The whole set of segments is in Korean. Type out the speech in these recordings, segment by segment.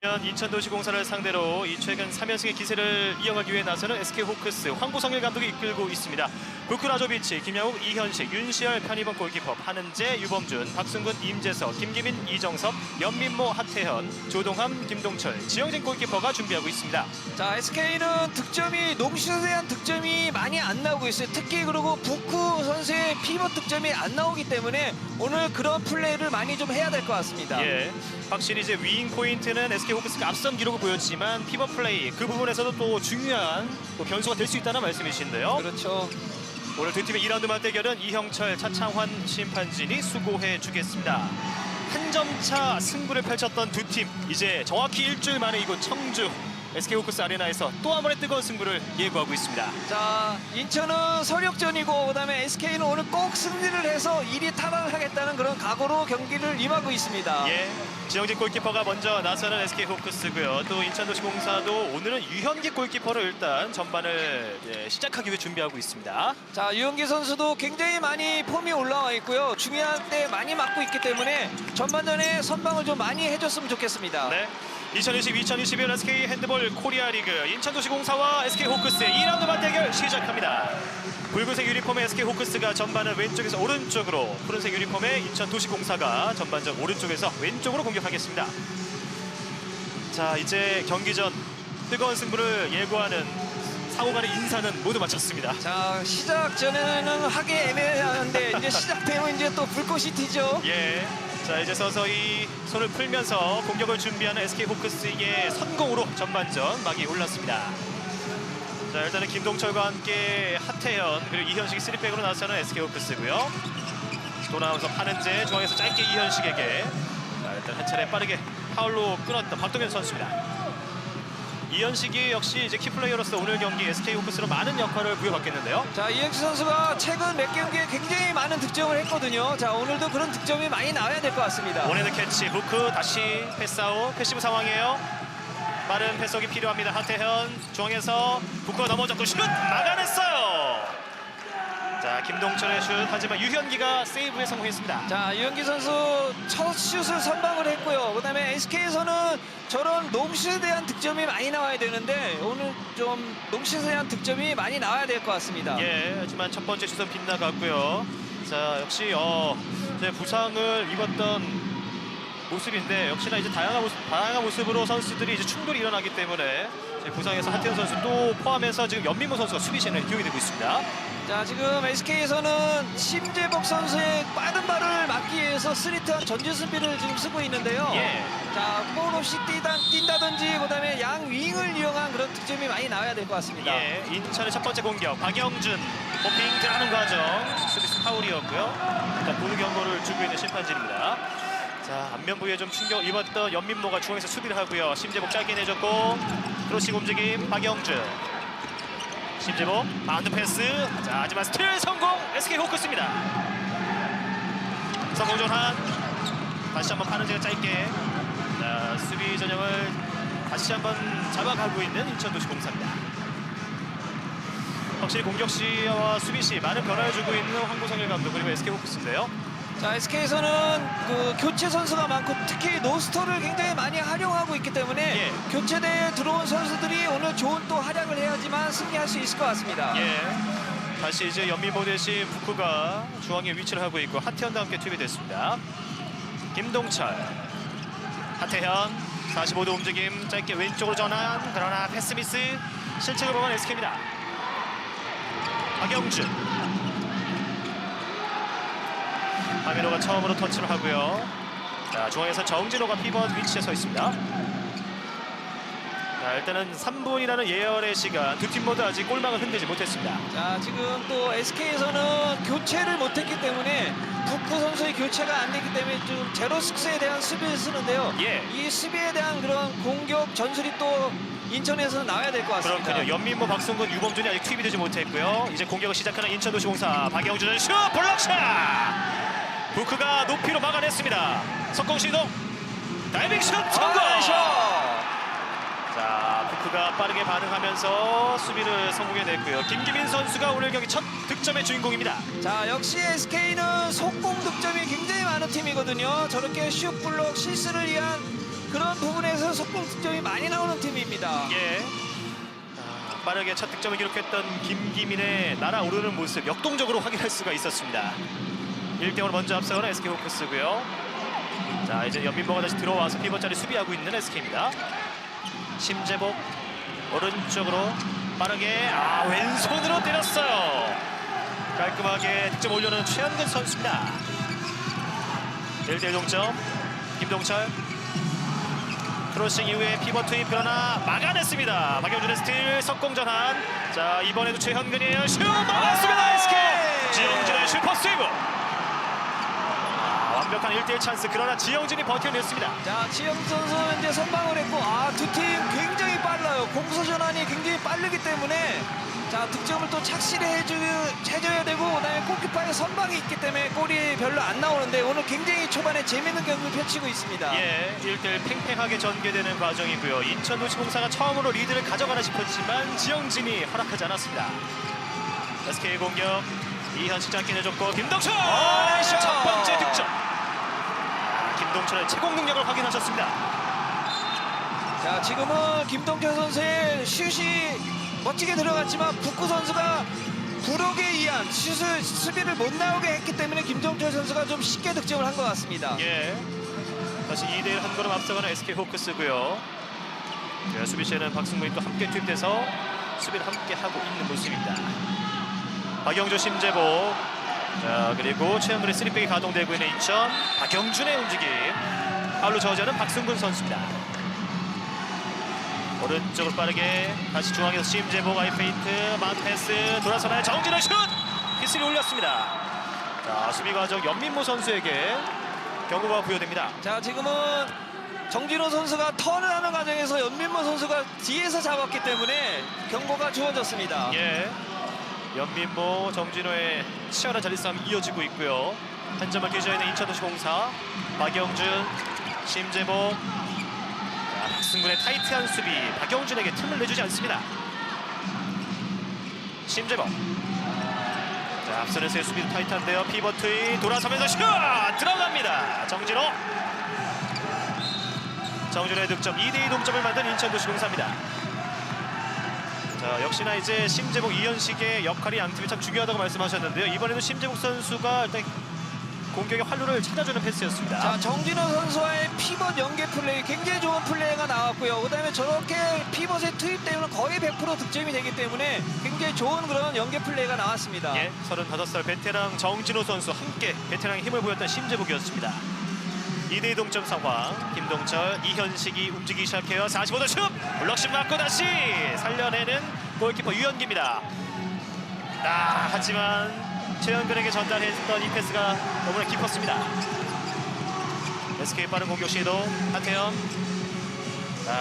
인천도시공사를 상대로 이 최근 3연승의 기세를 이어가기 위해 나서는 SK호크스 황보성일 감독이 이끌고 있습니다. 부크라조비치, 김양욱, 이현식, 윤시열, 편입원 골키퍼, 판은재, 유범준, 박승근, 임재석, 김기민, 이정섭, 연민모, 하태현, 조동함, 김동철, 지영진 골키퍼가 준비하고 있습니다. 자, SK는 득점이 농슛에 대한 득점이 많이 안 나오고 있어요. 특히 그리고 부크 선수의 피벗 득점이 안 나오기 때문에 오늘 그런 플레이를 많이 좀 해야 될 것 같습니다. 예, 확실히 이제 위잉 포인트는 SK호크스가 앞선 기록을 보였지만 피벗 플레이 그 부분에서도 또 중요한 변수가 될 수 있다는 말씀이신데요. 그렇죠. 오늘 두 팀의 2라운드 맞대결은 이형철, 차창환 심판진이 수고해 주겠습니다. 한 점 차 승부를 펼쳤던 두 팀, 이제 정확히 일주일 만에 이곳 청주 SK호크스 아레나에서 또 한 번의 뜨거운 승부를 예고하고 있습니다. 자, 인천은 서력전이고 그다음에 SK는 오늘 꼭 승리를 해서 1위 탈환하겠다는 그런 각오로 경기를 임하고 있습니다. 예, 지영진 골키퍼가 먼저 나서는 SK호크스고요. 또 인천도시공사도 오늘은 유현기 골키퍼로 일단 전반을 시작하기 위해 준비하고 있습니다. 자, 유현기 선수도 굉장히 많이 폼이 올라와 있고요. 중요한 때 많이 맞고 있기 때문에 전반전에 선방을 좀 많이 해줬으면 좋겠습니다. 네. 2020-2021 SK 핸드볼 코리아 리그 인천도시공사와 SK호크스의 2라운드 맞대결 시작합니다. 붉은색 유니폼의 SK호크스가 전반을 왼쪽에서 오른쪽으로, 푸른색 유니폼의 인천도시공사가 전반전 오른쪽에서 왼쪽으로 공격하겠습니다. 자, 이제 경기 전 뜨거운 승부를 예고하는 상호간의 인사는 모두 마쳤습니다. 자, 시작 전에는 하기 애매한데 이제 시작되면 이제 또 불꽃이 튀죠. 예. 자, 이제 서서히 손을 풀면서 공격을 준비하는 SK호크스의 선공으로 전반전 막이 올랐습니다. 자, 일단은 김동철과 함께 하태현 그리고 이현식이 3백으로 나서는 SK호크스고요. 돌아오면서 판은재, 중앙에서 짧게 이현식에게, 자, 일단 한 차례 빠르게 파울로 끊었던 박동현 선수입니다. 이현식이 역시 이제 키플레이어로서 오늘 경기 SK호크스로 많은 역할을 부여받겠는데요. 자, 이현식 선수가 최근 몇 경기에 굉장히 많은 득점을 했거든요. 자, 오늘도 그런 득점이 많이 나와야 될 것 같습니다. 원핸드 캐치, 부크 다시 패스아웃, 패시브 상황이에요. 빠른 패스업이 필요합니다. 하태현 중앙에서 부크가 넘어졌고 슛 막아냈어요. 자, 김동철의 슛, 하지만 유현기가 세이브에 성공했습니다. 자, 유현기 선수 첫 슛을 선방을 했고요. 그다음에 SK에서는 저런 농슛에 대한 득점이 많이 나와야 되는데 오늘 좀 농슛에 대한 득점이 많이 나와야 될 것 같습니다. 예, 하지만 첫 번째 슛은 빗나갔고요. 자, 역시 이제 부상을 입었던 모습인데 역시나 이제 다양한 모습으로 선수들이 이제 충돌이 일어나기 때문에 부상에서 하태현 선수 또 포함해서 지금 연민모 선수가 수비진을 기용이 되고 있습니다. 자, 지금 SK에서는 심재복 선수의 빠른 발을 막기 위해서 스리트한 전진 수비를 지금 쓰고 있는데요. 예. 자, 볼 없이 뛴다든지 그다음에 양 윙을 이용한 그런 득점이 많이 나와야 될 것 같습니다. 예, 인천의 첫 번째 공격, 박영준 호핑 들어가는 과정, 수비수 파울이었고요. 일단 보드 경고를 주고 있는 심판진입니다. 자, 안면 부위에 좀 충격 입었던 연민모가 중앙에서 수비를 하고요. 심재복 짧게 내줬고 크로싱 움직임 박영준, 심재복 바운드 패스. 자, 하지만 스틸 성공 SK호크스입니다. 성공 전환 다시 한번 판은재가 짧게, 자, 수비 전형을 다시 한번 잡아가고 있는 인천도시공사입니다. 확실히 공격 시와 수비 시 많은 변화를 주고 있는 황보성일 감독 그리고 SK호크스인데요. 자, SK에서는 그 교체 선수가 많고 특히 노스터를 굉장히 많이 활용하고 있기 때문에 예. 교체대에 들어온 선수들이 오늘 좋은 또 활약을 해야지만 승리할 수 있을 것 같습니다. 예. 다시 이제 연민모 대신 부크가 중앙에 위치를 하고 있고 하태현과 함께 투입이 됐습니다. 김동철, 하태현 45도 움직임 짧게 왼쪽으로 전환, 그러나 패스 미스, 실책을 범한 SK입니다. 박영준, 하민호가 처음으로 터치를 하고요. 자, 중앙에서 정진호가 피벗 위치에 서 있습니다. 자, 일단은 3분이라는 예열의 시간, 두 팀 모두 아직 골망을 흔들지 못했습니다. 자, 지금 또 SK에서는 교체를 못했기 때문에 부크 선수의 교체가 안 됐기 때문에 좀 제로 식스에 대한 수비를 쓰는데요. 예. 이 수비에 대한 그런 공격 전술이 또 인천에서 나와야 될 것 같습니다. 그렇군요. 연민모, 박승근, 유범준이 아직 투입이 되지 못했고요. 이제 공격을 시작하는 인천도시공사, 박영준의 슛, 블록샷! 부크가 높이로 막아냈습니다. 석공 시도, 다이빙 슛 성공! 자, 부크가 빠르게 반응하면서 수비를 성공해냈고요. 김기민 선수가 오늘 경기 첫 득점의 주인공입니다. 자, 역시 SK는 속공 득점이 굉장히 많은 팀이거든요. 저렇게 슛 블록 실수를 위한 그런 부분에서 속공 득점이 많이 나오는 팀입니다. 예. 빠르게 첫 득점을 기록했던 김기민의 날아오르는 모습 역동적으로 확인할 수가 있었습니다. 1대0으로 먼저 앞서가는 SK 호크스고요. 자, 이제 연민보가 다시 들어와서 피벗 자리 수비하고 있는 SK입니다. 심재복 오른쪽으로 빠르게 왼손으로 때렸어요. 깔끔하게 득점 올려놓은 최현근 선수입니다. 1대1 동점. 김동철 크로싱 이후에 피벗 투입 그러나 막아냈습니다. 박영준의 스틸 석공 전환. 자, 이번에도 최현근이에요. 슛 막았습니다. SK 지영진의 슈퍼 세이브. 완벽한 1대1 찬스. 그러나 지영진이 버텨냈습니다. 자, 지영 선수는 이제 선방을 했고 두 팀 굉장히 빨라요. 공수 전환이 굉장히 빠르기 때문에 자, 득점을 또 착실히 해줘야 되고 그다음에 골키퍼의 선방이 있기 때문에 골이 별로 안 나오는데 오늘 굉장히 초반에 재밌는 경기를 펼치고 있습니다. 예, 1대1 팽팽하게 전개되는 과정이고요. 인천도시공사가 처음으로 리드를 가져가나 싶었지만 지영진이 허락하지 않았습니다. SK 공격 이현식 짧게 내줬고 김동철 첫 번째 득점. 김동철의 채공 능력을 확인하셨습니다. 자, 지금은 김동철 선수의 슛이 멋지게 들어갔지만 북구 선수가 부록에 의한 슛을 수비를 못 나오게 했기 때문에 김동철 선수가 좀 쉽게 득점을 한 것 같습니다. 예, 다시 2대1 한 걸음 앞서가는 SK 호크스고요. 네, 수비시에는 박승문이 또 함께 투입돼서 수비를 함께 하고 있는 모습입니다. 박영조, 심재복, 자, 그리고 최현근의 3백이 가동되고 있는 인천. 박영준의 움직임. 파울로 저지하는 박승근 선수입니다. 오른쪽으로 빠르게 다시 중앙에서 심재복 아이페이트 만패스 돌아서나요. 정진의 슛! 피스를 올렸습니다. 자, 수비 과정 연민모 선수에게 경고가 부여됩니다. 자, 지금은 정진호 선수가 턴을 하는 과정에서 연민모 선수가 뒤에서 잡았기 때문에 경고가 주어졌습니다. 예, 연민모, 정진호의 치열한 자리 싸움이 이어지고 있고요. 한 점을 뒤져 있는 인천도시공사. 박영준, 심재복. 자, 박승근의 타이트한 수비. 박영준에게 틈을 내주지 않습니다. 심재복. 자, 앞선에서의 수비도 타이트한데요. 피벗 투입 돌아서면서 슛! 들어갑니다. 정진호. 정진호의 득점. 2대2 동점을 만든 인천도시공사입니다. 자, 역시나 이제 심재복, 이현식의 역할이 양 팀이 참 중요하다고 말씀하셨는데요. 이번에도 심재복 선수가 일단 공격의 활로를 찾아주는 패스였습니다. 자, 정진호 선수와의 피벗 연계 플레이 굉장히 좋은 플레이가 나왔고요. 그다음에 저렇게 피벗에 투입되면 거의 100% 득점이 되기 때문에 굉장히 좋은 그런 연계 플레이가 나왔습니다. 예, 35살 베테랑 정진호 선수 함께 베테랑의 힘을 보였던 심재복이었습니다. 2대2 동점 상황. 김동철, 이현식이 움직이기 시작해요. 45도 슛! 블럭슛 맞고 다시 살려내는 골키퍼 유현기입니다. 하지만 최현근에게 전달했던 이 패스가 너무나 깊었습니다. SK 빠른 공격 시도 하태현.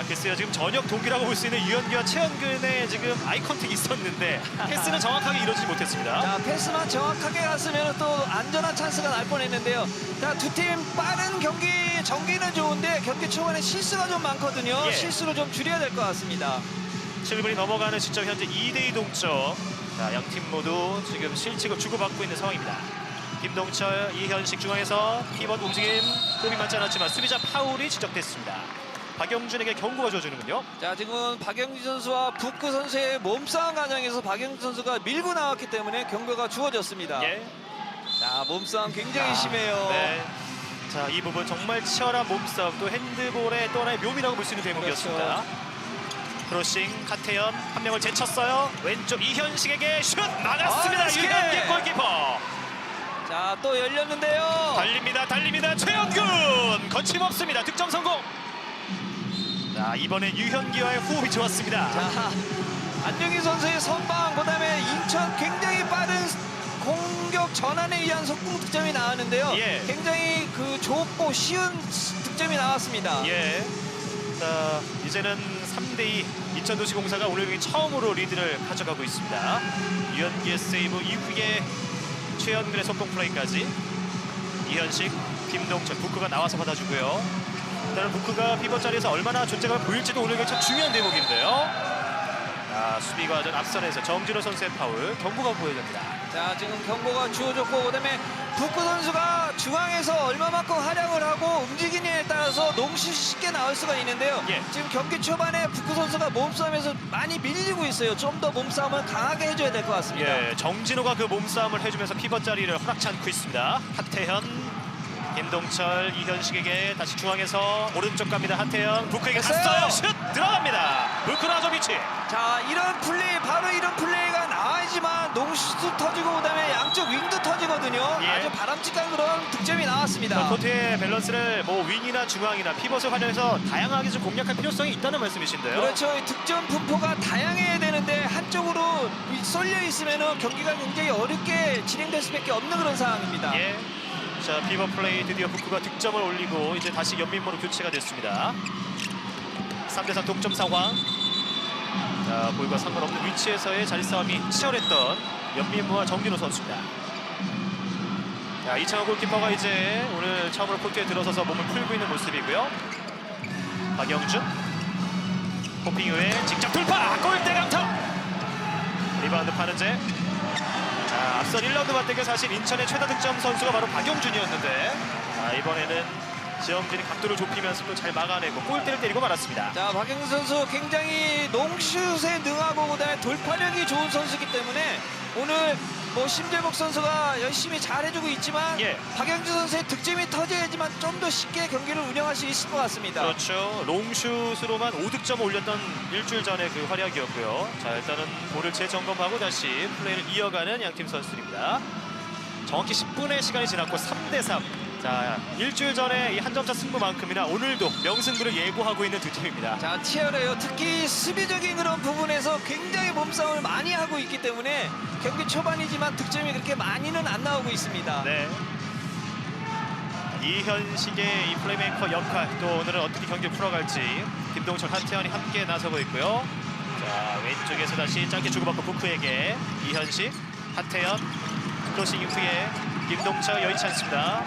글쎄요, 지금 저녁 동기라고 볼 수 있는 유현기와 최현근의 지금 아이 컨택이 있었는데 패스는 정확하게 이루어지지 못했습니다. 자, 패스만 정확하게 갔으면 또 안전한 찬스가 날 뻔했는데요. 자, 두 팀 빠른 경기 전개는 좋은데 경기 초반에 실수가 좀 많거든요. 예. 실수를 좀 줄여야 될 것 같습니다. 7분이 넘어가는 시점 현재 2대2 동점. 자, 양팀 모두 지금 실책을 주고받고 있는 상황입니다. 김동철, 이현식 중앙에서 피벗 움직임 호흡이 맞지 않았지만 수비자 파울이 지적됐습니다. 박영준에게 경고가 줘주는군요. 자, 지금은 박영준 선수와 북구 선수의 몸싸움 과정에서 박영준 선수가 밀고 나왔기 때문에 경고가 주어졌습니다. 예. 자, 몸싸움 굉장히 심해요. 네. 자, 이 부분 정말 치열한 몸싸움, 또 핸드볼의 또 하나의 묘미라고 볼 수 있는 대목이었습니다. 그렇죠. 크로싱 카태현 한 명을 제쳤어요. 왼쪽 이현식에게 슛 막았습니다. SK! 유현기 골키퍼. 자, 또 열렸는데요. 달립니다. 최현근 거침없습니다. 득점 성공. 자, 이번엔 유현기와의 호흡이 좋았습니다. 자, 안정희 선수의 선방, 그다음에 인천 굉장히 빠른 공격 전환에 의한 속공 득점이 나왔는데요. 예. 굉장히 그 좁고 쉬운 득점이 나왔습니다. 예. 자, 이제는 3대2 인천도시공사가 오늘 경기 처음으로 리드를 가져가고 있습니다. 유현기의 세이브 이후에 최현근의 속공 플레이까지. 이현식, 김동철, 북구가 나와서 받아주고요. 일단은 북구가 피벗 자리에서 얼마나 존재감을 보일지도 오늘 경기 참 중요한 대목인데요. 수비 과전 앞선에서 정진호 선수의 파울 경고가 보여집니다. 자, 지금 경고가 주어졌고 그다음에 북구 선수가 중앙에서 얼마만큼 활약을 하고 움직이느냐에 따라서 농슛이 쉽게 나올 수가 있는데요. 예. 지금 경기 초반에 북구 선수가 몸싸움에서 많이 밀리고 있어요. 좀 더 몸싸움을 강하게 해줘야 될 것 같습니다. 예, 정진호가 그 몸싸움을 해주면서 피벗 자리를 허락치 않고 있습니다. 하태현, 김동철, 이현식에게 다시 중앙에서 오른쪽 갑니다. 하태현, 부크에게 됐어요. 갔어요. 슛 들어갑니다. 부크라조비치. 자, 이런 플레이, 바로 이런 플레이가 나와야지만 농슛도 터지고 그다음에 양쪽 윙도 터지거든요. 예. 아주 바람직한 그런 득점이 나왔습니다. 코트의 밸런스를 뭐 윙이나 중앙이나 피벗을 활용해서 다양하게 좀 공략할 필요성이 있다는 말씀이신데요. 그렇죠. 이 득점 분포가 다양해야 되는데 한쪽으로 쏠려 있으면 경기가 굉장히 어렵게 진행될 수밖에 없는 그런 상황입니다. 예. 자, 피벗 플레이 드디어 부크가 득점을 올리고 이제 다시 연민모로 교체가 됐습니다. 3대3 동점 상황. 자, 볼과 상관없는 위치에서의 자리 싸움이 치열했던 연민모와 정진호 선수입니다. 자, 이창호 골키퍼가 이제 오늘 처음으로 코트에 들어서서 몸을 풀고 있는 모습이고요. 박영준, 호핑 이후에 직접 돌파, 골대 강타. 리바운드 파는제. 자, 앞선 1라운드 맞대결 사실 인천의 최다 득점 선수가 바로 박영준이었는데 이번에는 지영진이 각도를 좁히면서 또 잘 막아내고 골대를 때리고 말았습니다. 자, 박영준 선수 굉장히 농슛에 능하고 그다음에 돌파력이 좋은 선수이기 때문에 오늘 뭐 심재복 선수가 열심히 잘해주고 있지만 예. 박영준 선수의 득점이 터져야지만 좀 더 쉽게 경기를 운영할 수 있을 것 같습니다. 그렇죠. 롱슛으로만 5득점을 올렸던 일주일 전의 그 활약이었고요. 자, 일단은 볼을 재점검하고 다시 플레이를 이어가는 양팀 선수들입니다. 정확히 10분의 시간이 지났고 3대3. 자, 일주일 전에 이 한 점차 승부만큼이나 오늘도 명승부를 예고하고 있는 두 팀입니다. 자, 치열해요. 특히 수비적인 그런 부분에서 굉장히 몸싸움을 많이 하고 있기 때문에 경기 초반이지만 득점이 그렇게 많이는 안 나오고 있습니다. 네. 이현식의 이 플레이메이커 역할 또 오늘은 어떻게 경기를 풀어갈지 김동철, 하태현이 함께 나서고 있고요. 자, 왼쪽에서 다시 짧게 주고받고 부크에게 이현식, 하태현 크로싱 이후에 김동철 여의치 않습니다.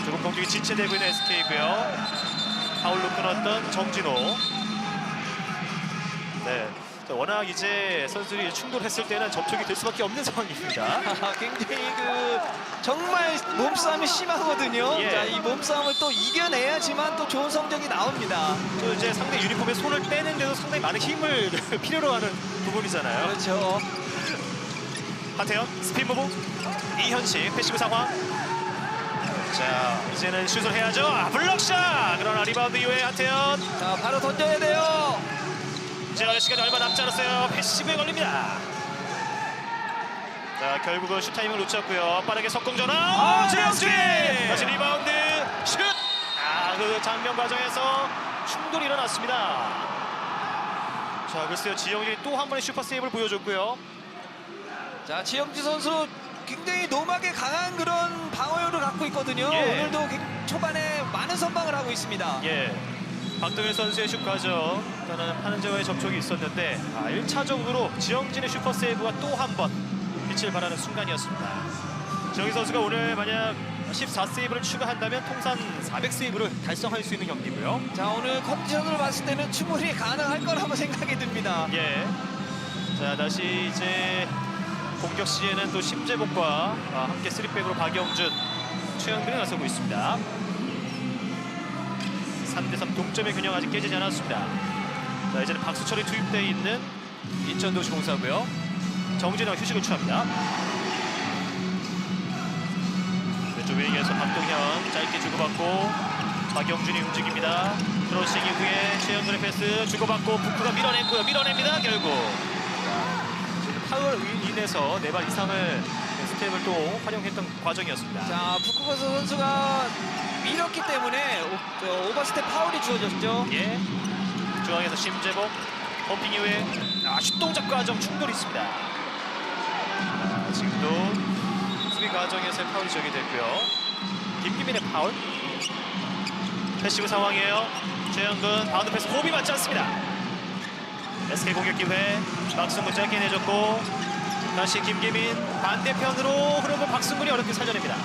조금 공격이 지체되고 있는 SK고요. 파울로 끊었던 정진호. 네. 워낙 이제 선수들이 충돌했을 때는 접촉이 될 수밖에 없는 상황입니다. 굉장히 정말 몸싸움이 심하거든요. 예. 자, 이 몸싸움을 또 이겨내야지만 또 좋은 성적이 나옵니다. 또 이제 상대 유니폼에 손을 빼는데도 상당히 많은 힘을 필요로 하는 부분이잖아요. 그렇죠. 하태현 스핀 무브, 이현식 패시브 상황. 자, 이제는 슛을 해야죠. 블록샷. 그러나 리바운드 이후에 하태현. 자, 바로 던져야 돼요. 자, 시간이 얼마 남지 않았어요. 패시브에 걸립니다. 자, 결국은 슛 타이밍을 놓쳤고요. 빠르게 석공 전환. 최영진! 다시 리바운드 슛. 그 장면 과정에서 충돌이 일어났습니다. 자, 글쎄요, 지영진이 또 한 번의 슈퍼 세이브를 보여줬고요. 자, 지영지 선수 굉장히 노막에 강한 그런 방어력을 갖고 있거든요. 예. 오늘도 초반에 많은 선방을 하고 있습니다. 예. 박동일 선수의 슛 과정, 일단은 파는제와의 접촉이 있었는데 1차적으로 지영진의 슈퍼 세이브가 또 한 번 빛을 발하는 순간이었습니다. 지영진 선수가 오늘 만약 14세이브를 추가한다면 통산 400세이브를 달성할 수 있는 경기고요. 자, 오늘 컨디션으로 봤을 때는 충분히 가능할 거라고 생각이 듭니다. 예. 자, 다시 이제 공격 시에는 또 심재복과 함께 3백으로 박영준, 최영빈이 나서고 있습니다. 3대3 동점의 균형 아직 깨지지 않았습니다. 자, 이제는 박수철이 투입되어 있는 인천도시공사고요. 정진호가 휴식을 취합니다. 왼쪽 윙에서 박동현 짧게 주고받고 박영준이 움직입니다. 크로싱 이후에 최영준의 패스 주고받고 부크가 밀어냈고요. 밀어냅니다. 결국 파울 인해서 4발 이상을 스텝을 또 활용했던 과정이었습니다. 자, 부쿠거스 선수가 밀었기 때문에 오버스텝 파울이 주어졌죠. 예. 중앙에서 심재복 펌핑 이후에 슛 동작 과정 충돌이 있습니다. 지금도 수비 과정에서 파울이 지적이 됐고요. 김기민의 파울. 패시브 상황이에요. 최영근 바운드 패스 호흡이 맞지 않습니다. SK 공격 기회. 박승근 짧게 내줬고 다시 김기민 반대편으로 흐름을 박승근이 어렵게 살려냅니다.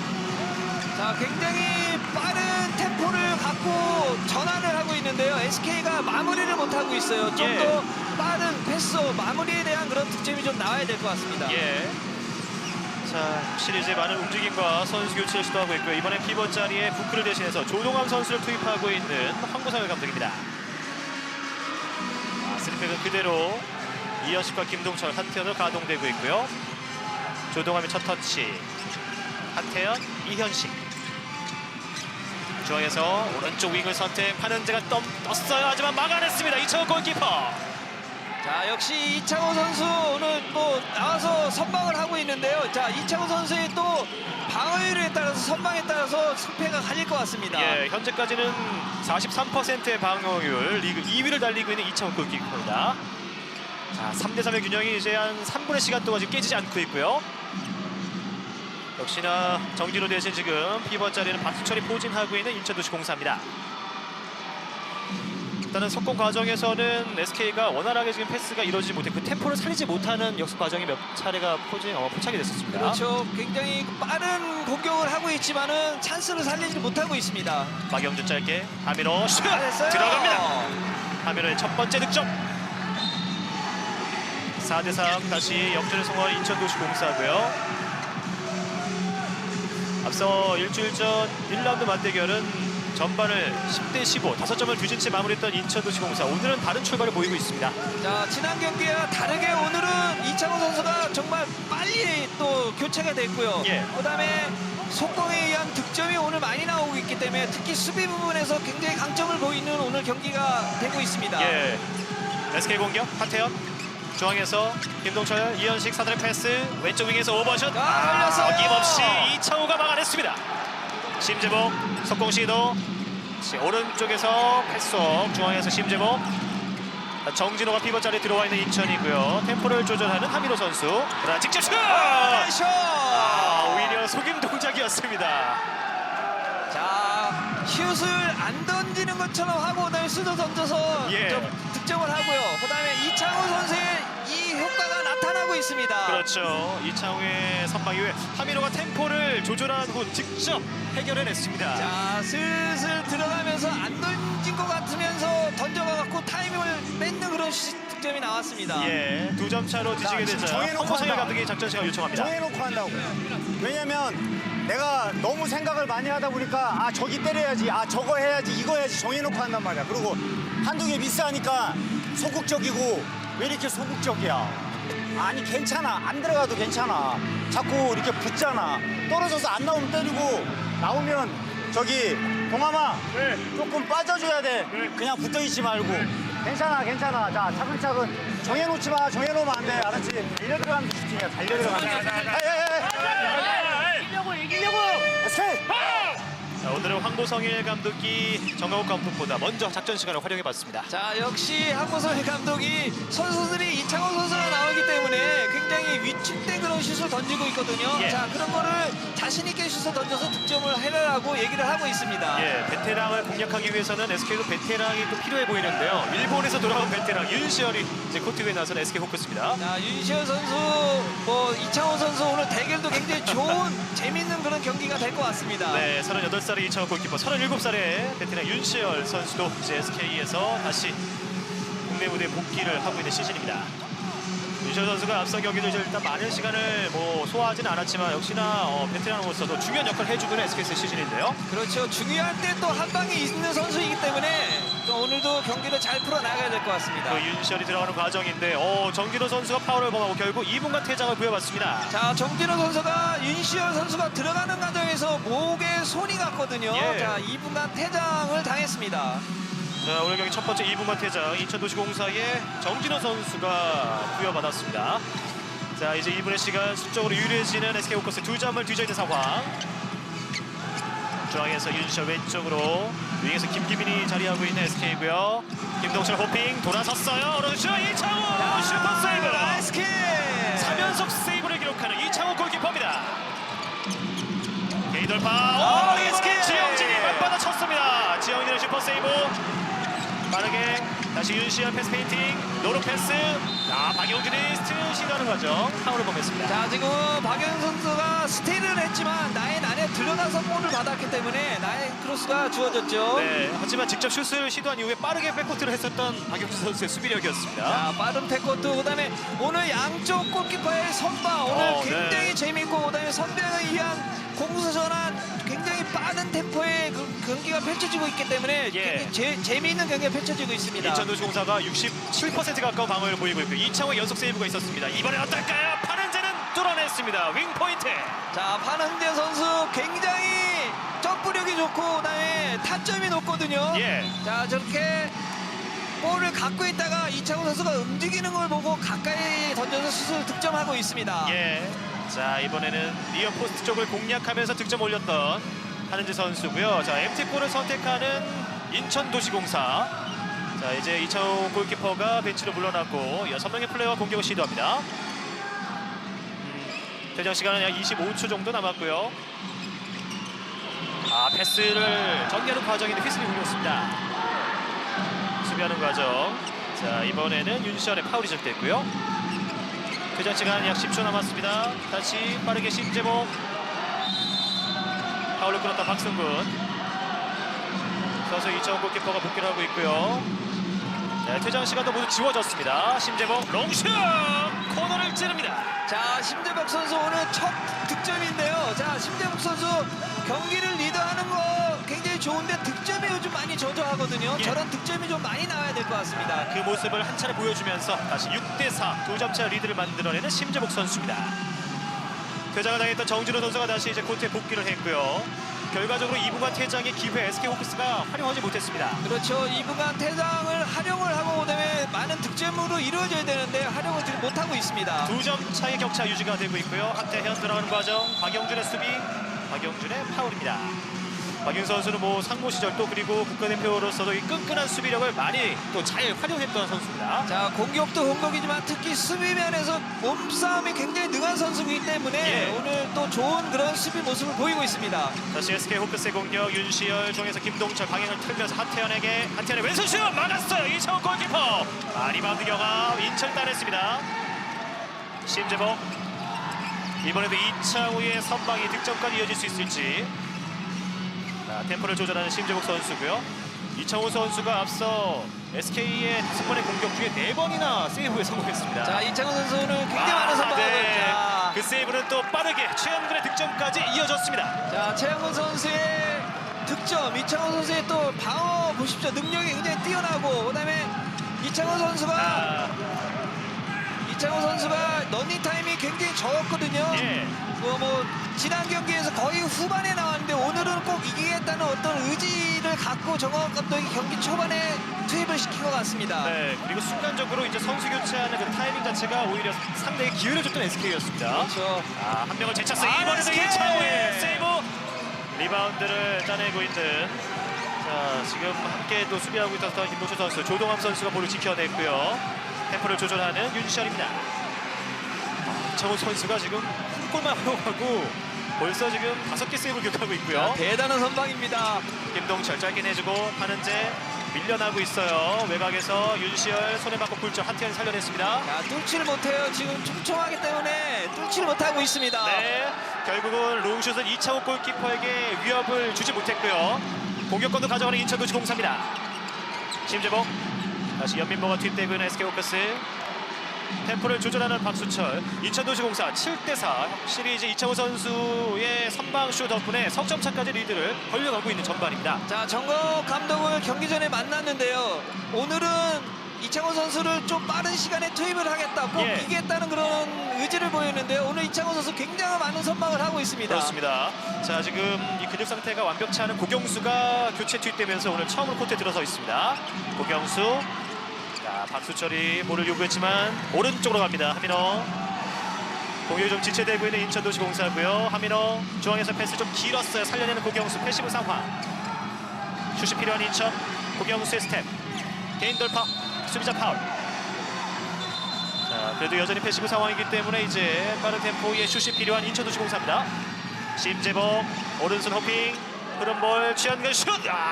자, 굉장히 빠른 템포를 갖고 전환을 하고 있는데요. SK가 마무리를 못하고 있어요. 좀 예. 더 빠른 패스 마무리에 대한 그런 득점이 좀 나와야 될 것 같습니다. 예. 자, 시리즈에 많은 움직임과 선수 교체를 시도하고 있고요. 이번엔 피벗 자리에 부크를 대신해서 조동암 선수를 투입하고 있는 황보상을 감독입니다. 3백은 그대로 이현식과 김동철, 하태현으로 가동되고 있고요. 조동암의 첫 터치, 하태현, 이현식. 중앙에서 오른쪽 윙을 선택하는 제가 떴어요. 하지만 막아냈습니다. 이창호 골키퍼. 자, 역시 이창호 선수 오늘 또 나와서 선방을 하고 있는데요. 자, 이창호 선수의 또 방어율에 따라서 선방에 따라서 승패가 갈릴 것 같습니다. 예, 현재까지는 43%의 방어율, 리그 2위를 달리고 있는 이창호 골키퍼입니다. 자, 3대3의 균형이 이제 한 3분의 시간 동안 지금 깨지지 않고 있고요. 역시나 정진호 대신 지금 피벗 자리는 박수철이 포진하고 있는 인천도시공사입니다. 일단은 속공 과정에서는 SK가 원활하게 지금 패스가 이루어지지 못해 그 템포를 살리지 못하는 역습 과정이 몇 차례가 포착이 됐었습니다. 그렇죠. 굉장히 빠른 공격을 하고 있지만은 찬스를 살리지 못하고 있습니다. 박영준 짧게 하민호 슛 잘했어요. 들어갑니다. 하민호의 첫 번째 득점. 4대3 다시 역전을 성공한 인천도시공사고요. 앞서 일주일 전 1라운드 맞대결은 전반을 10대15 5점을 뒤진 채 마무리했던 인천도시공사. 오늘은 다른 출발을 보이고 있습니다. 자, 지난 경기와 다르게 오늘은 이창호 선수가 정말 빨리 또 교체가 됐고요. 예. 그다음에 속공에 의한 득점이 오늘 많이 나오고 있기 때문에 특히 수비 부분에서 굉장히 강점을 보이는 오늘 경기가 되고 있습니다. 예. SK 공격 하태현 중앙에서 김동철, 이현식 사드의 패스 왼쪽 윙에서 오버슛 걸렸어요. 어김없이 이창호가 막아냈습니다. 심재복 속공 시도 오른쪽에서 패스업 중앙에서 심재복 정진호가 피벗 자리에 들어와 있는 인천이고요. 템포를 조절하는 하민호 선수 그러나 직접 슛! 슛! 오히려 속임 동작이었습니다. 자, 슛을 안 던지는 것처럼 하고 그다음에 수도 던져서 예. 좀 득점을 하고요. 그다음에 이창호 선수의 이 효과가 나타나고 있습니다. 그렇죠. 이창호의 선방 이후에 하민호가 템포를 조절한 후 직접 해결해냈습니다. 자, 슬슬 들어가면서 안 던진 것 같으면서 던져가갖고 타이밍을 뺏는 그런 득점이 나왔습니다. 예, 2점 차로 뒤지게 지금 되자 정해놓고 황보상일 한다. 감독이 작전 시간 요청합니다. 정해놓고 한다고. 왜냐면 내가 너무 생각을 많이 하다 보니까 아 저기 때려야지, 아 저거 해야지, 이거 해야지 정해놓고 한단 말이야. 그리고 한두 개 미스하니까 소극적이고 왜 이렇게 소극적이야? 아니 괜찮아, 안 들어가도 괜찮아. 자꾸 이렇게 붙잖아. 떨어져서 안 나오면 때리고 나오면 저기 동아마 조금 빠져줘야 돼. 그냥 붙어있지 말고. 괜찮아 괜찮아. 자 차근차근 정해놓지 마. 정해놓으면 안 돼. 알았지? 달려 들어가면 슈팅이야. 달려 들어가면. 이기려고. 셋. 자, 오늘은 황보성일 감독이 정강욱 감독보다 먼저 작전 시간을 활용해봤습니다. 자, 역시 황보성 감독이 선수들이 이창호 선수가 나오기 때문에 굉장히 위축된 그런 슛을 던지고 있거든요. 예. 자, 그런 거를 자신 있게 슛을 던져서 득점을 해라라고 얘기를 하고 있습니다. 예, 베테랑을 공략하기 위해서는 SK도 베테랑이 또 필요해 보이는데요. 일본에서 돌아온 베테랑 윤시열이 이제 코트 위에 나선 SK 호크스입니다. 자, 윤시열 선수, 뭐 이창호 선수 오늘 대결도 굉장히 좋은 재밌는 그런 경기가 될 것 같습니다. 네, 38살의 이창호 골키퍼, 37살의 베테랑 윤시열 선수도 이제 SK에서 다시 국내 무대에 복귀를 하고 있는 시즌입니다. 윤시열 선수가 앞선 경기도 이제 일단 많은 시간을 소화하지는 않았지만 역시나 베테랑으로서도 중요한 역할을 해주고 있는 SK의 시즌인데요. 그렇죠. 중요할 때 또 한 방이 있는 선수이기 때문에 또 오늘도 경기를 잘 풀어나가야 될 것 같습니다. 그 윤시열이 들어가는 과정인데 정진호 선수가 파울을 범하고 결국 2분간 퇴장을 부여받습니다. 자, 정진호 선수가 윤시열 선수가 들어가는 과정에서 목에 손이 갔거든요. 예. 자, 2분간 퇴장을 당했습니다. 자, 오늘 경기 첫 번째 2분간 퇴장 인천도시공사의 정진호 선수가 부여받았습니다. 자, 이제 2분의 시간 수적으로 유리해지는 SK 호크스 2점을 뒤져 있는 상황. 중앙에서 윤시열 왼쪽으로 윙에서 김기민이 자리하고 있는 SK고요. 김동철 호핑 돌아섰어요. 오른쪽 이창호 슈퍼 세이브. SK 3연속 세이브를 기록하는 이창호 골키퍼입니다. 개인 돌파. SK 지영진이 맞받아 쳤습니다. 지영진의 슈퍼 세이브. 빠르게 다시 윤시현 패스 페인팅, 노루 패스. 박영준이 스틸 시도하는 과정 파울을 범했습니다. 자, 지금 박영 선수가 스틸을 했지만 라인 안에 들어가서 볼을 받았기 때문에 라인 크로스가 주어졌죠. 네, 하지만 직접 슛을 시도한 이후에 빠르게 백코트를 했었던 박영준 선수의 수비력이었습니다. 자, 빠른 태권도, 그다음에 오늘 양쪽 골키퍼의 선방 오늘 굉장히 네. 재밌고, 그다음에 선방을 위한 공수 전환 굉장히 빠른 템포의 그 경기가 펼쳐지고 있기 때문에 예. 굉장히 재미있는 경기가 펼쳐지고 있습니다. 인천도시공사가 67% 가까운 방어를 보이고 있고 이창호 연속 세이브가 있었습니다. 이번엔 어떨까요? 파른제는 뚫어냈습니다. 윙 포인트. 자, 판흥재 선수 굉장히 점프력이 좋고 그다음에 타점이 높거든요. 예. 자, 저렇게 볼을 갖고 있다가 이창호 선수가 움직이는 걸 보고 가까이 던져서 슛을 득점하고 있습니다. 예. 자, 이번에는 니어 포스트 쪽을 공략하면서 득점 올렸던 한은재 선수고요. 자, MT골을 선택하는 인천도시공사. 자, 이제 이창호 골키퍼가 벤치로 물러났고 6명의 플레이와 공격을 시도합니다. 퇴장 시간은 약 25초 정도 남았고요. 패스를 전개하는 과정인데 휘슬이 울렸습니다. 수비하는 과정. 자, 이번에는 윤시현의 파울이 시작됐고요. 퇴장 시간 약 10초 남았습니다. 다시 빠르게 심재복. 파울을 끌었다 박승근. 선수 이창호 골키퍼가 복귀를 하고 있고요. 네, 퇴장 시간도 모두 지워졌습니다. 심재복 롱슛! 코너를 찌릅니다. 자, 심재복 선수 오늘 첫 득점인데요. 자, 심재복 선수 경기를 리드하는 거 굉장히 좋은데 득점이 요즘 많이 저조하거든요. 예. 저런 득점이 좀 많이 나와야 될 것 같습니다. 그 모습을 한 차례 보여주면서 다시 6대4 2점차 리드를 만들어내는 심재복 선수입니다. 퇴장을 당했던 정진호 선수가 다시 이제 코트에 복귀를 했고요. 결과적으로 2분간 퇴장의 기회 SK호크스가 활용하지 못했습니다. 그렇죠. 2분간 퇴장을 활용을 하고 그다음에 많은 득점으로 이루어져야 되는데 활용을 지금 못하고 있습니다. 2점 차의 격차 유지가 되고 있고요. 한태현 들어가는 과정, 박영준의 수비, 박영준의 파울입니다. 박윤 선수는 뭐 상무 시절 또 그리고 국가대표로서도 이 끈끈한 수비력을 많이 또 잘 활용했던 선수입니다. 자, 공격도 공격이지만 특히 수비면에서 몸싸움이 굉장히 능한 선수이기 때문에 예. 오늘 또 좋은 그런 수비 모습을 보이고 있습니다. 다시 SK 호크스의 공격. 윤시열 중에서 김동철 방향을 틀면서 하태현에게, 하태현의 왼손 슛 막았어요. 이창호 골키퍼. 리바운드 경합 인천 따냈습니다. 심재복. 이번에도 이창호의 선방이 득점까지 이어질 수 있을지. 자, 템포를 조절하는 심재복 선수고요. 이창호 선수가 앞서 SK의 5번의 공격 중에 4번이나 세이브에 성공했습니다. 자, 이창호 선수는 굉장히 많은 선방을 네. 자, 그 세이브는 또 빠르게 최현근의 득점까지 이어졌습니다. 자, 최영훈 선수의 득점, 이창호 선수의 또 방어 보십시오. 능력이 굉장히 뛰어나고 그다음에 이창호 선수가 러닝 타임이 굉장히 적었거든요. 예. 뭐 지난 경기에서 거의 후반에 나왔는데 오늘은 꼭 이기겠다는 어떤 의지를 갖고 정광 감독이 경기 초반에 투입을 시킨 것 같습니다. 네, 그리고 순간적으로 이제 선수 교체하는 그 타이밍 자체가 오히려 상대에게 기회를 줬던 SK였습니다. 그렇죠. 한 명을 제쳤어요. 이번에도 SK! 이창호의 세이브. 리바운드를 따내고 있는. 자, 지금 함께 또 수비하고 있었던 김동철 선수, 조동함 선수가 볼을 지켜냈고요. 템포를 조절하는 윤시현입니다. 이창호 선수가 지금 한 골만 활용하고 벌써 지금 5개 세이브를 기록하고 있고요. 대단한 선방입니다. 김동철 짧게 내주고 하는재 밀려나고 있어요. 외곽에서 윤시열 손에 맞고 굴절. 하태현 살려냈습니다. 자, 뚫지를 못해요. 지금 촘촘하기 때문에 뚫지를 못하고 있습니다. 네, 결국은 롱슛은 이창호 골키퍼에게 위협을 주지 못했고요. 공격권도 가져가는 인천도시공사입니다. 심재복. 다시 연민모가 투입되고 있는 SK호크스. 템포를 조절하는 박수철. 인천도시공사 7대4. 확실히 이제 이창호 선수의 선방쇼 덕분에 석점차까지 리드를 벌려가고 있는 전반입니다. 자, 정광 감독을 경기 전에 만났는데요. 오늘은 이창호 선수를 좀 빠른 시간에 투입을 하겠다, 꼭 예. 이기겠다는 그런 의지를 보였는데요. 오늘 이창호 선수 굉장히 많은 선방을 하고 있습니다. 그렇습니다. 자, 지금 이 근육 상태가 완벽치 않은 고경수가 교체 투입되면서 오늘 처음으로 코트에 들어서 있습니다. 고경수. 자, 박수철이 볼을 요구했지만 오른쪽으로 갑니다. 하민호. 공격이 좀 지체되고 있는 인천도시공사고요. 하민호 중앙에서 패스 좀 길었어요. 살려내는 고경수. 패시브 상황. 슛이 필요한 인천. 고경수의 스텝. 개인 돌파. 수비자 파울. 자, 그래도 여전히 패시브 상황이기 때문에 이제 빠른 템포의 슛이 필요한 인천도시공사입니다. 심재복 오른손 호핑. 흐름볼 최현근 슛.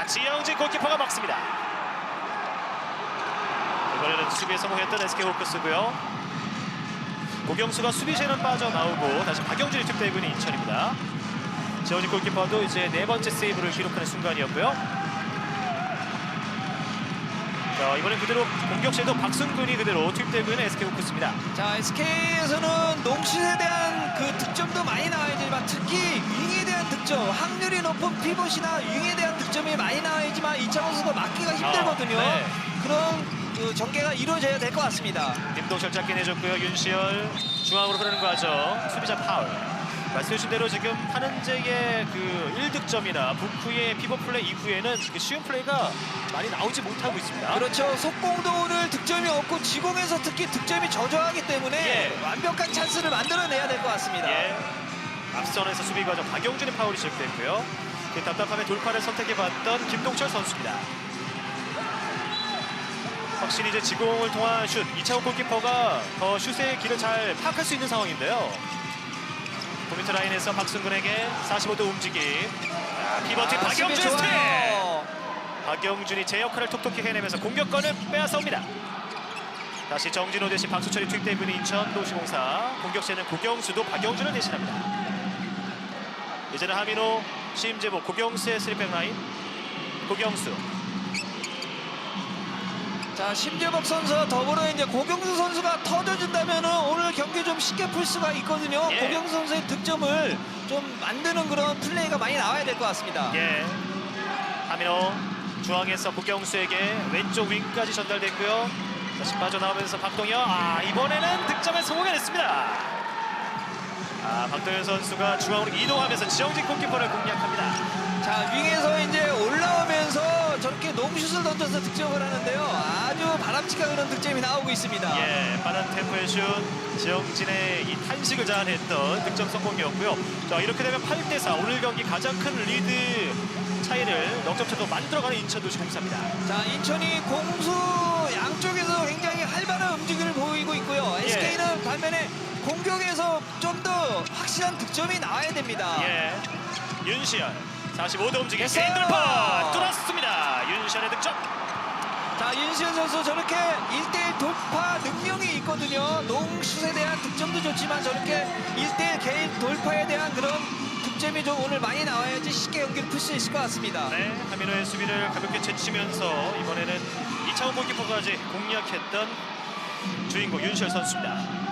지영진 골키퍼가 막습니다. 이번에는 수비에 성공했던 SK 호크스고요. 고경수가 수비진은 빠져나오고 다시 박영준이 투입되고 있는 인천입니다. 지원진 골키퍼도 이제 네 번째 세이브를 기록하는 순간이었고요. 자, 이번엔 그대로 공격시에도 박승근이 그대로 투입되고 있는 SK 호크스입니다. 자, SK에서는 농슛에 대한 그 득점도 많이 나와야지만 특히 윙에 대한 득점, 확률이 높은 피벗이나 윙에 대한 득점이 많이 나와야지만 이창호 선수가 막기가 힘들거든요. 네. 그런 그 전개가 이루어져야 될 것 같습니다. 김동철 짧게 내줬고요. 윤시열 중앙으로 흐르는 과정. 수비자 파울. 말씀해주신 대로 지금 한은재의 그 1득점이나 북후의 피벗 플레이 이후에는 그 쉬운 플레이가 많이 나오지 못하고 있습니다. 그렇죠. 속공도 오늘 득점이 없고 지공에서 특히 득점이 저조하기 때문에 예. 완벽한 찬스를 만들어내야 될 것 같습니다. 예. 앞선에서 수비 과정 박영준의 파울이 시작됐고요. 그 답답함에 돌파를 선택해봤던 김동철 선수입니다. 확실히 이제 지공을 통한 슛, 이창호 골키퍼가 더 슛의 길을 잘 파악할 수 있는 상황인데요. 9m 라인에서 박승근에게 45도 움직임. 피벗팅 박영준의 수비 스틸! 좋아요. 박영준이 제 역할을 톡톡히 해내면서 공격권을 빼앗아옵니다. 다시 정진호 대신 박수철이 투입되고 있는 인천 도시공사. 공격시에는 고경수도 박영준을 대신합니다. 이제는 하민호, 심재보, 고경수의 3백 라인. 고경수. 자, 심재복 선수와 더불어 이제 고경수 선수가 터져준다면은 오늘 경기 좀 쉽게 풀 수가 있거든요. 예. 고경수 선수의 득점을 좀 만드는 그런 플레이가 많이 나와야 될 것 같습니다. 예. 하민호 중앙에서 고경수에게 왼쪽 윙까지 전달됐고요. 다시 빠져나오면서 박동현. 이번에는 득점에 성공해냈습니다. 박동현 선수가 중앙으로 이동하면서 지영진 골키퍼를 공략합니다. 자, 윙에서 이제 올라오면서 저렇게 농슛을 던져서 득점을 하는데요. 아주 바람직한 그런 득점이 나오고 있습니다. 예, 빠른 템포의 슛, 지영진의 이 탄식을 자아냈던 득점 성공이었고요. 자, 이렇게 되면 8대4 오늘 경기 가장 큰 리드 차이를 넉 점 차로 만들어가는 인천도시공사입니다. 자, 인천이 공수 양쪽에서 굉장히 활발한 움직임을 보이고 있고요. 예. SK는 반면에 공격에서 좀 더 확실한 득점이 나와야 됩니다. 예, 윤시열 45도 움직임 됐어요. 개인 돌파 뚫었습니다. 윤시열의 득점. 자, 윤시현 선수 저렇게 1대1 돌파 능력이 있거든요. 농슛에 대한 득점도 좋지만 저렇게 1대1 개인 돌파에 대한 그런 득점이 좀 오늘 많이 나와야지 쉽게 경기를 풀 수 있을 것 같습니다. 네, 하민호의 수비를 가볍게 제치면서 이번에는 이창호 골키퍼까지 공략했던 주인공 윤시열 선수입니다.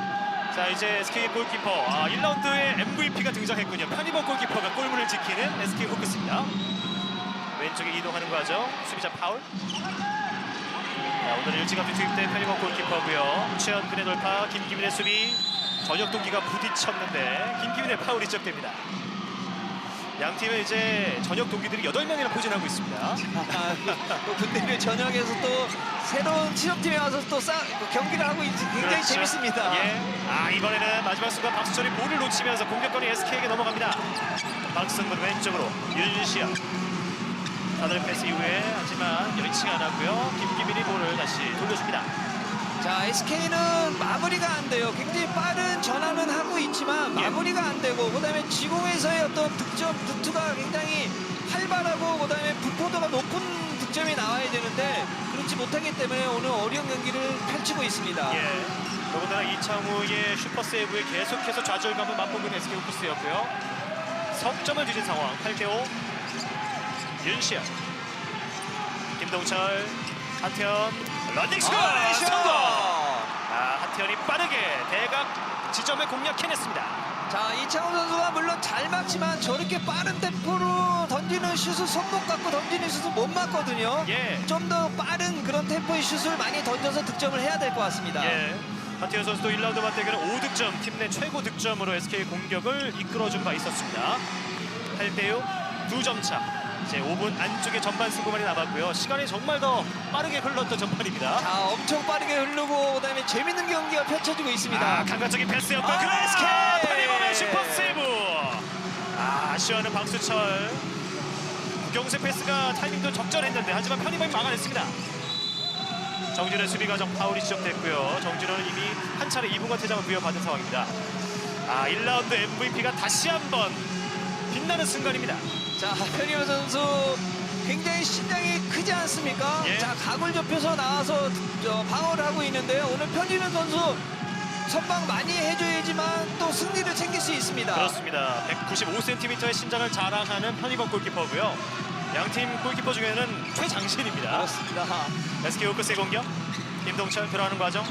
자, 이제 SK 골키퍼 1라운드에 MVP가 등장했군요. 편이버 골키퍼가 골문을 지키는 SK 호크스입니다. 왼쪽에 이동하는 과정. 수비자 파울. 자, 오늘 일찌감치 투입된 편이버 골키퍼고요. 최현근의 돌파, 김기민의 수비. 전역 동기가 부딪혔는데 김기민의 파울이 시작됩니다. 양 팀은 이제 전역 동기들이 8명이나 포진하고 있습니다. 또 군대를 전역에서 또 새로운 취업팀에 와서 또 경기를 하고 굉장히 그렇죠. 재밌습니다. 예. 이번에는 마지막 순간 박수철이 볼을 놓치면서 공격권이 SK에게 넘어갑니다. 박승근 왼쪽으로 윤시현. 다들 패스 이후에 하지만 여의치 않았고요. 김기민이 볼을 다시 돌려줍니다. 자, SK는 마무리가 안 돼요. 굉장히 빠른 전환은 하고 있지만 마무리가 안 되고 그다음에 지공에서의 어떤 득점 루트가 굉장히 활발하고 그다음에 분포도가 높은 득점이 나와야 되는데 그렇지 못하기 때문에 오늘 어려운 경기를 펼치고 있습니다. 예. 더군다나 이창우의 슈퍼 세이브에 계속해서 좌절감을 맛보고 있는 SK 호크스였고요. 석점을 뒤진 상황. 8대5. 윤시현. 김동철. 하태현. 런닝슛 성공! 하태현이 빠르게 대각 지점을 공략해냈습니다. 자, 이창호 선수가 물론 잘 막지만 저렇게 빠른 템포로 던지는 슛을 손목 갖고 던지는 슛을 못 맞거든요. 예. 좀 더 빠른 그런 템포의 슛을 많이 던져서 득점을 해야 될 것 같습니다. 예. 하태현 선수도 1라운드 맞대결은 5득점, 팀 내 최고 득점으로 SK 공격을 이끌어준 바 있었습니다. 8대6, 2점 차. 이제 5분 안쪽에 전반 승부만이 남았고요. 시간이 정말 더 빠르게 흘렀던 전반입니다. 자, 엄청 빠르게 흐르고 그다음에 재밌는 경기가 펼쳐지고 있습니다. 감각적인 패스였고 아, 그래 SK! 편이범의 슈퍼 세이브. 아쉬워하는 박수철. 국경수 패스가 타이밍도 적절했는데 하지만 편이범이 막아냈습니다. 정준호의 수비 과정 파울이 지적됐고요. 정준호는 이미 한 차례 2분간 퇴장을 부여받은 상황입니다. 1라운드 MVP가 다시 한번 빛나는 순간입니다. 자, 편의호 선수 굉장히 신장이 크지 않습니까? 예. 자, 각을 좁혀서 나와서 방어를 하고 있는 있는데요. 오늘 편지는 선수 선방 많이 해줘야지만 또 승리를 챙길 수 있습니다. 그렇습니다. 195cm의 신장을 자랑하는 편의범 골키퍼고요. 양팀 골키퍼 중에는 최장신입니다. 그렇습니다. SK 호크스의 공격. 김동철 들어가는 과정.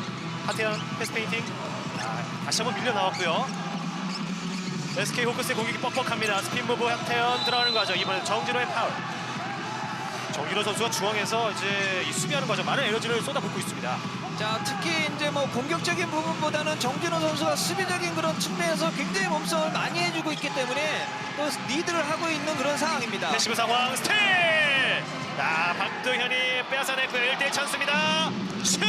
하태현 패스 페인팅. 다시 한번 밀려 나왔고요. SK 호크스의 공격이 뻑뻑합니다. 스핀 무브 하태현 들어가는 과정. 이번에 정진호의 파울. 정진호 선수가 중앙에서 이제 이 수비하는 과정 많은 에너지를 쏟아붓고 있습니다. 자, 특히 이제 뭐 공격적인 부분보다는 정진호 선수가 수비적인 그런 측면에서 굉장히 몸싸움을 많이 해주고 있기 때문에 또 리드를 하고 있는 그런 상황입니다. 패시브 상황 스틸! 박도현이 빼앗아냈고요. 1대1 찬스입니다. 슛!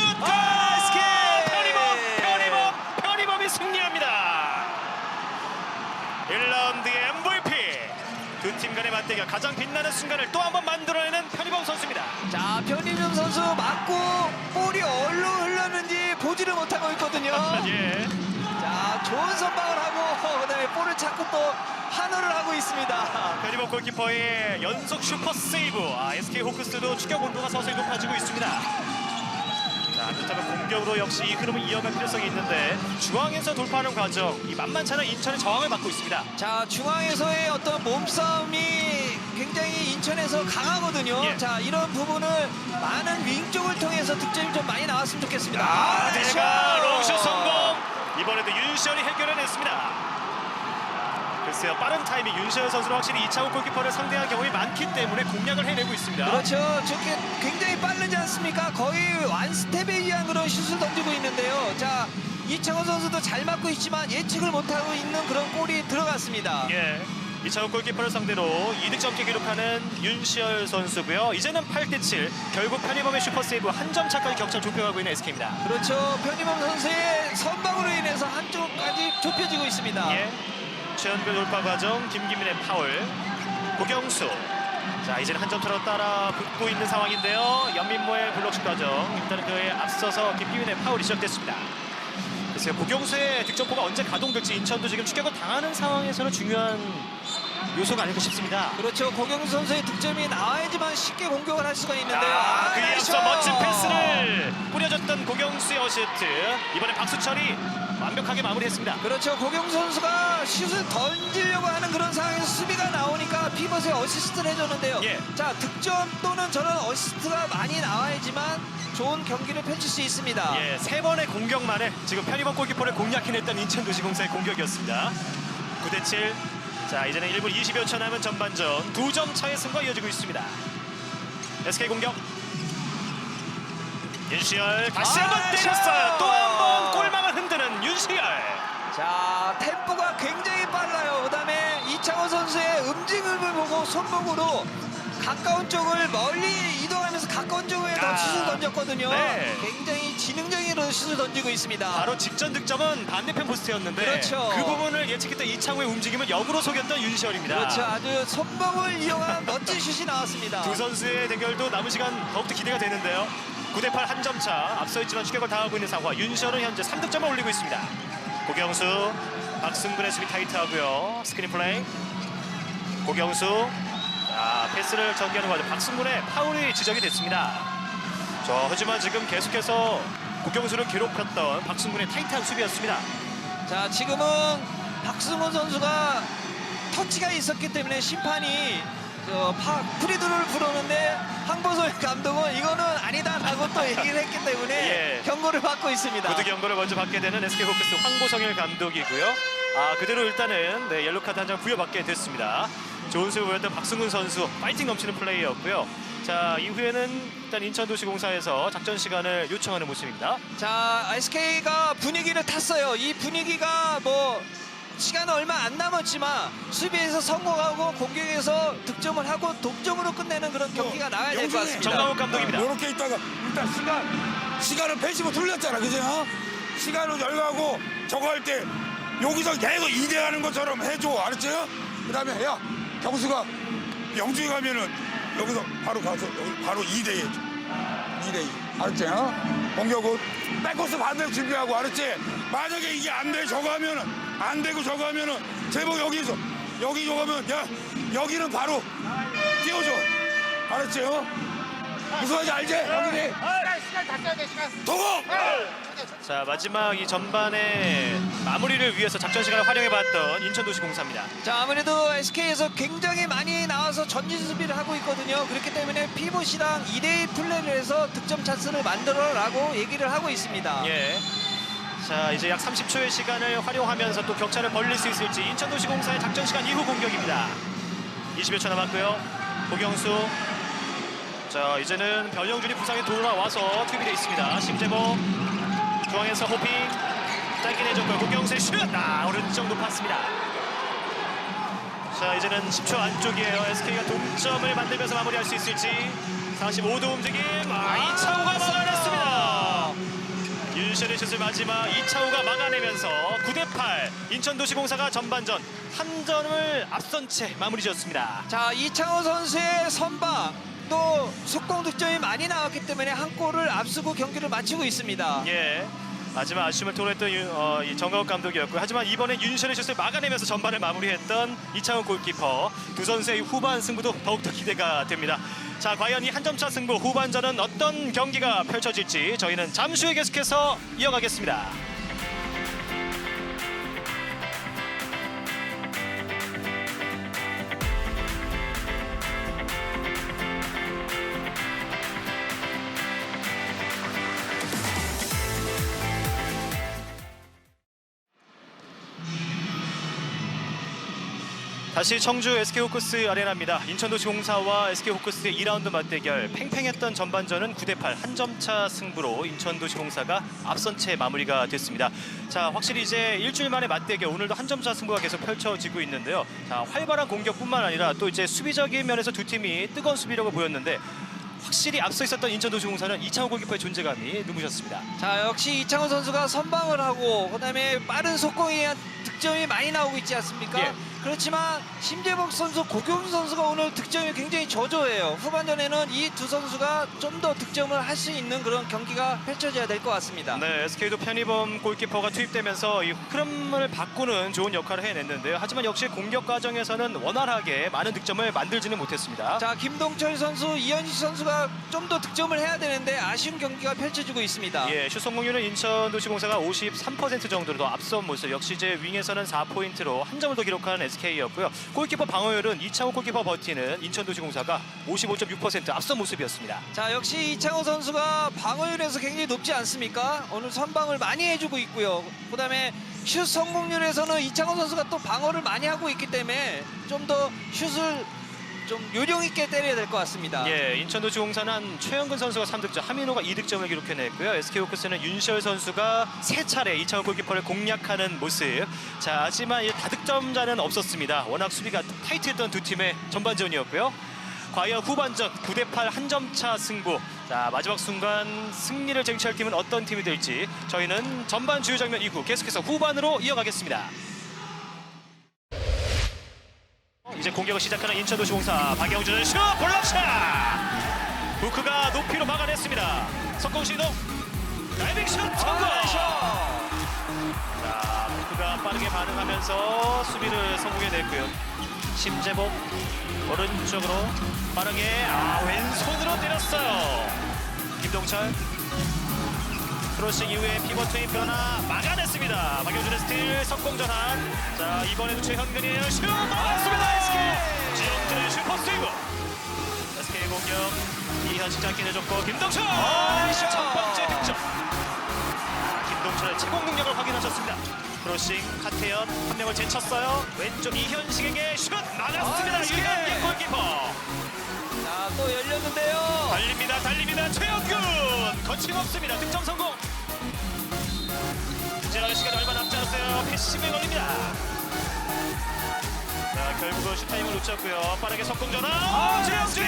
편의범이 승리합니다. 1라운드의 MVP. 두 팀 간의 맞대결 가장 빛나는 순간을 또 한 번 만들어내는 편의범 선수입니다. 자, 편의범 선수 맞고 볼이 어디로 흘렀는지 보지를 못하고 있거든요. 예. 자, 좋은 선방을 하고 그다음에 볼을 찾고 또 환호를 하고 있습니다. 편의범 골키퍼의 연속 슈퍼 세이브. SK 호크스도 추격 온도가 서서히 높아지고 있습니다. 자, 그렇다면 공격으로 역시 이 흐름을 이어갈 필요성이 있는데 중앙에서 돌파하는 과정, 이 만만치 않은 인천의 저항을 받고 있습니다. 자, 중앙에서의 어떤 몸싸움이 굉장히 인천에서 강하거든요. 예. 자, 이런 부분을 많은 윙 쪽을 통해서 득점이 좀 많이 나왔으면 좋겠습니다. 내가 롱슛 성공. 이번에도 윤시열이 해결해냈습니다. 글쎄요, 빠른 타이밍 윤시열 선수는 확실히 이창욱 골키퍼를 상대한 경험이 많기 때문에 공략을 해내고 있습니다. 그렇죠. 저게 굉장히 빠르지 않습니까? 거의 완스텝에 의한 그런 슛을 던지고 있는데요. 자, 이창호 선수도 잘 맞고 있지만 예측을 못하고 있는 그런 골이 들어갔습니다. 예. 이창욱 골키퍼를 상대로 2득점째 기록하는 윤시열 선수고요. 이제는 8대7. 결국 편의범의 슈퍼세이브 한 점 차까지 격차를 좁혀가고 있는 SK입니다. 그렇죠. 편의범 선수의 선방으로 인해서 한쪽까지 좁혀지고 있습니다. 예. 최연별 돌파 과정, 김기민의 파울. 고경수. 자, 이제는 한 점 차로 따라 붙고 있는 상황인데요. 연민모의 블록슛 과정. 일단은 그에 앞서서 김기민의 파울이 시작됐습니다. 글쎄요, 고경수의 득점포가 언제 가동될지 인천도 지금 추격을 당하는 상황에서는 중요한 요소가 아닐까 싶습니다. 그렇죠. 고경수 선수의 득점이 나와야지만 쉽게 공격을 할 수가 있는데요. 그에 앞서 멋진 패스를 뿌려줬던 고경수의 어시스트. 이번에 박수철이 완벽하게 마무리했습니다. 그렇죠. 고경수 선수가 슛을 던지려고 하는 그런 상황에서 수비가 나오니까 피벗에 어시스트를 해줬는데요. 예. 자, 득점 또는 저런 어시스트가 많이 나와야지만 좋은 경기를 펼칠 수 있습니다. 예, 3번의 공격만에 지금 편의범 골키퍼를 공략해냈던 인천도시공사의 공격이었습니다. 9대7. 자, 이제는 1분 20여 초 남은 전반전 2점 차의 승부가 이어지고 있습니다. SK 공격. 윤시열 다시 한번 때렸어요. 또 한 번 골망을 흔드는 윤시열. 자, 템포가 굉장히 빨라요. 그다음에 이창호 선수의 움직임을 보고 손목으로 가까운 쪽을 멀리 이동하면서 가까운 쪽에다 슛을 던졌거든요. 네. 굉장히 지능적인 슛을 던지고 있습니다. 바로 직전 득점은 반대편 포스트였는데 그렇죠. 그 부분을 예측했던 이창호의 움직임을 역으로 속였던 윤시열입니다. 그렇죠. 아주 손목을 이용한 멋진 슛이 나왔습니다. 두 선수의 대결도 남은 시간 더욱더 기대가 되는데요. 9대8 한 점 차 앞서 있지만 추격을 당하고 있는 상황. 윤시열은 현재 3득점을 올리고 있습니다. 고경수, 박승근의 수비 타이트하고요. 스크린 플레이. 고경수. 자, 패스를 전개하는 과정. 박승근의 파울이 지적이 됐습니다. 하지만 지금 계속해서 고경수를 괴롭혔던 박승근의 타이트한 수비였습니다. 자, 지금은 박승훈 선수가 터치가 있었기 때문에 심판이 프리드를 부르는데 황보솔 감독은 이거는 아니다라고 또 얘기를 했기 때문에 예. 경고를 받고 있습니다. 구두 경고를 먼저 받게 되는 SK 호크스 황보성일 감독이고요. 그대로 일단은 옐로 카드 한 장 부여받게 됐습니다. 좋은 수비 보였던 박승훈 선수 파이팅 넘치는 플레이였고요. 자, 이후에는 일단 인천도시공사에서 작전 시간을 요청하는 모습입니다. 자, SK가 분위기를 탔어요. 이 분위기가 뭐 시간은 얼마 안 남았지만 수비에서 성공하고 공격에서 득점을 하고 동점으로 끝내는 그런 경기가 나와야 될 것 같습니다. 정강욱 감독입니다. 이렇게 있다가 일단 시간을 패시브 돌렸잖아, 그죠? 시간을 열가고 저거 할 때 여기서 계속 2대 하는 것처럼 해줘, 알았지? 그다음에 야 경수가 영주에 가면은 여기서 바로 가서 여기 바로 2대 해줘. 2대2, 알았지? 공격은 백코스 반대로 준비하고, 알았지? 만약에 이게 안 돼, 저거 하면은 안 되고 저거 하면은 제목 여기서 여기 저거 하면 야 여기는 바로 띄워줘, 알았지? 무슨 말인지 알지? 여기네. 도고! 자, 마지막 이 전반의 마무리를 위해서 작전 시간을 활용해봤던 인천도시공사입니다. 자, 아무래도 SK에서 굉장히 많이 나와서 전진 수비를 하고 있거든요. 그렇기 때문에 피봇이랑 2대2 플레이를 해서 득점 찬스를 만들어라고 얘기를 하고 있습니다. 예. 자, 이제 약 30초의 시간을 활용하면서 또 격차를 벌릴 수 있을지 인천도시공사의 작전 시간 이후 공격입니다. 20여 초 남았고요. 고경수. 자, 이제는 변영준이 부상에 돌아와서 투입이 돼 있습니다. 심재범 중앙에서 호핑 짧게 내줬고요. 고경수의 슛! 오른쪽 높았습니다. 자, 이제는 10초 안쪽이에요. SK가 동점을 만들면서 마무리할 수 있을지. 45도 움직임. 이창호가 막아냈습니다. 윤철의 슛을 마지막 이창호가 막아내면서 9대8 인천도시공사가 전반전 한 점을 앞선 채 마무리 지었습니다. 자, 이창호 선수의 선방 또 속공 득점이 많이 나왔기 때문에 한 골을 앞서고 경기를 마치고 있습니다. 예. 마지막 아쉬움을 토로했던 이 정가욱 감독이었고요. 하지만 이번에 윤철의 슛을 막아내면서 전반을 마무리했던 이창호 골키퍼. 두 선수의 후반 승부도 더욱더 기대가 됩니다. 자, 과연 이 한 점차 승부 후반전은 어떤 경기가 펼쳐질지 저희는 잠시 후에 계속해서 이어가겠습니다. 다시 청주 SK호크스 아레나입니다. 인천도시공사와 SK호크스의 2라운드 맞대결. 팽팽했던 전반전은 9대8 한 점차 승부로 인천도시공사가 앞선 채 마무리가 됐습니다. 자, 확실히 이제 일주일 만에 맞대결 오늘도 한 점차 승부가 계속 펼쳐지고 있는데요. 자, 활발한 공격뿐만 아니라 또 이제 수비적인 면에서 두 팀이 뜨거운 수비력을 보였는데 확실히 앞서 있었던 인천도시공사는 이창호 골키퍼의 존재감이 눈부셨습니다. 자, 역시 이창호 선수가 선방을 하고 그다음에 빠른 속공에 의한 득점이 많이 나오고 있지 않습니까? 예. 그렇지만 심재복 선수, 고경수 선수가 오늘 득점이 굉장히 저조해요. 후반전에는 이 두 선수가 좀 더 득점을 할 수 있는 그런 경기가 펼쳐져야 될 것 같습니다. 네, SK도 편의범 골키퍼가 투입되면서 이 흐름을 바꾸는 좋은 역할을 해냈는데요. 하지만 역시 공격 과정에서는 원활하게 많은 득점을 만들지는 못했습니다. 자, 김동철 선수, 이현식 선수가 좀 더 득점을 해야 되는데 아쉬운 경기가 펼쳐지고 있습니다. 예, 슛 성공률은 인천도시공사가 53% 정도로 더 앞선 모습. 역시 이제 윙에서는 4포인트로 한 점을 더 기록한 SK였고요. 골키퍼 방어율은 이창호 골키퍼 버티는 인천도시공사가 55.6% 앞선 모습이었습니다. 자, 역시 이창호 선수가 방어율에서 굉장히 높지 않습니까? 오늘 선방을 많이 해주고 있고요. 그다음에 슛 성공률에서는 이창호 선수가 또 방어를 많이 하고 있기 때문에 좀 더 슛을 좀 요령 있게 때려야 될 것 같습니다. 예, 인천도시공사는 최영근 선수가 3득점, 하민호가 2득점을 기록해냈고요. SK호크스는 윤시열 선수가 3차례 이창호 골키퍼를 공략하는 모습. 자, 하지만 이 다득점자는 없었습니다. 워낙 수비가 타이트했던 두 팀의 전반전이었고요. 과연 후반전 9대8 한 점차 승부. 자, 마지막 순간 승리를 쟁취할 팀은 어떤 팀이 될지 저희는 전반 주요 장면 이후 계속해서 후반으로 이어가겠습니다. 이제 공격을 시작하는 인천도시공사. 박영준의 슛! 볼락샷! 부크가 높이로 막아냈습니다. 석공 시도 다이빙 슛! 성공! 자, 부크가 빠르게 반응하면서 수비를 성공해냈고요. 심재복 오른쪽으로 빠르게 왼손으로 때렸어요. 김동철 크로싱 이후에 피벗 투입 변화 막아냈습니다. 박영준의 스틸 석공 전환. 자, 이번에도 최현근이에요. 슛 막았습니다. SK 지영준의 슈퍼 세이브. SK 공격 이현식 짧게 내줬고 김동철 첫 번째 득점. 김동철의 제공 능력을 확인하셨습니다. 크로싱 카태현 한 명을 제쳤어요. 왼쪽 이현식에게 슛 막았습니다. 유현기 골키퍼. 자, 또 열렸는데요. 달립니다. 최영균 거침없습니다. 득점 성공. 지나갈 시간이 얼마 남지 않았어요. 패시브에 걸립니다. 자, 결국은 슛타임을 놓쳤고요. 빠르게 석공 전환. 최영준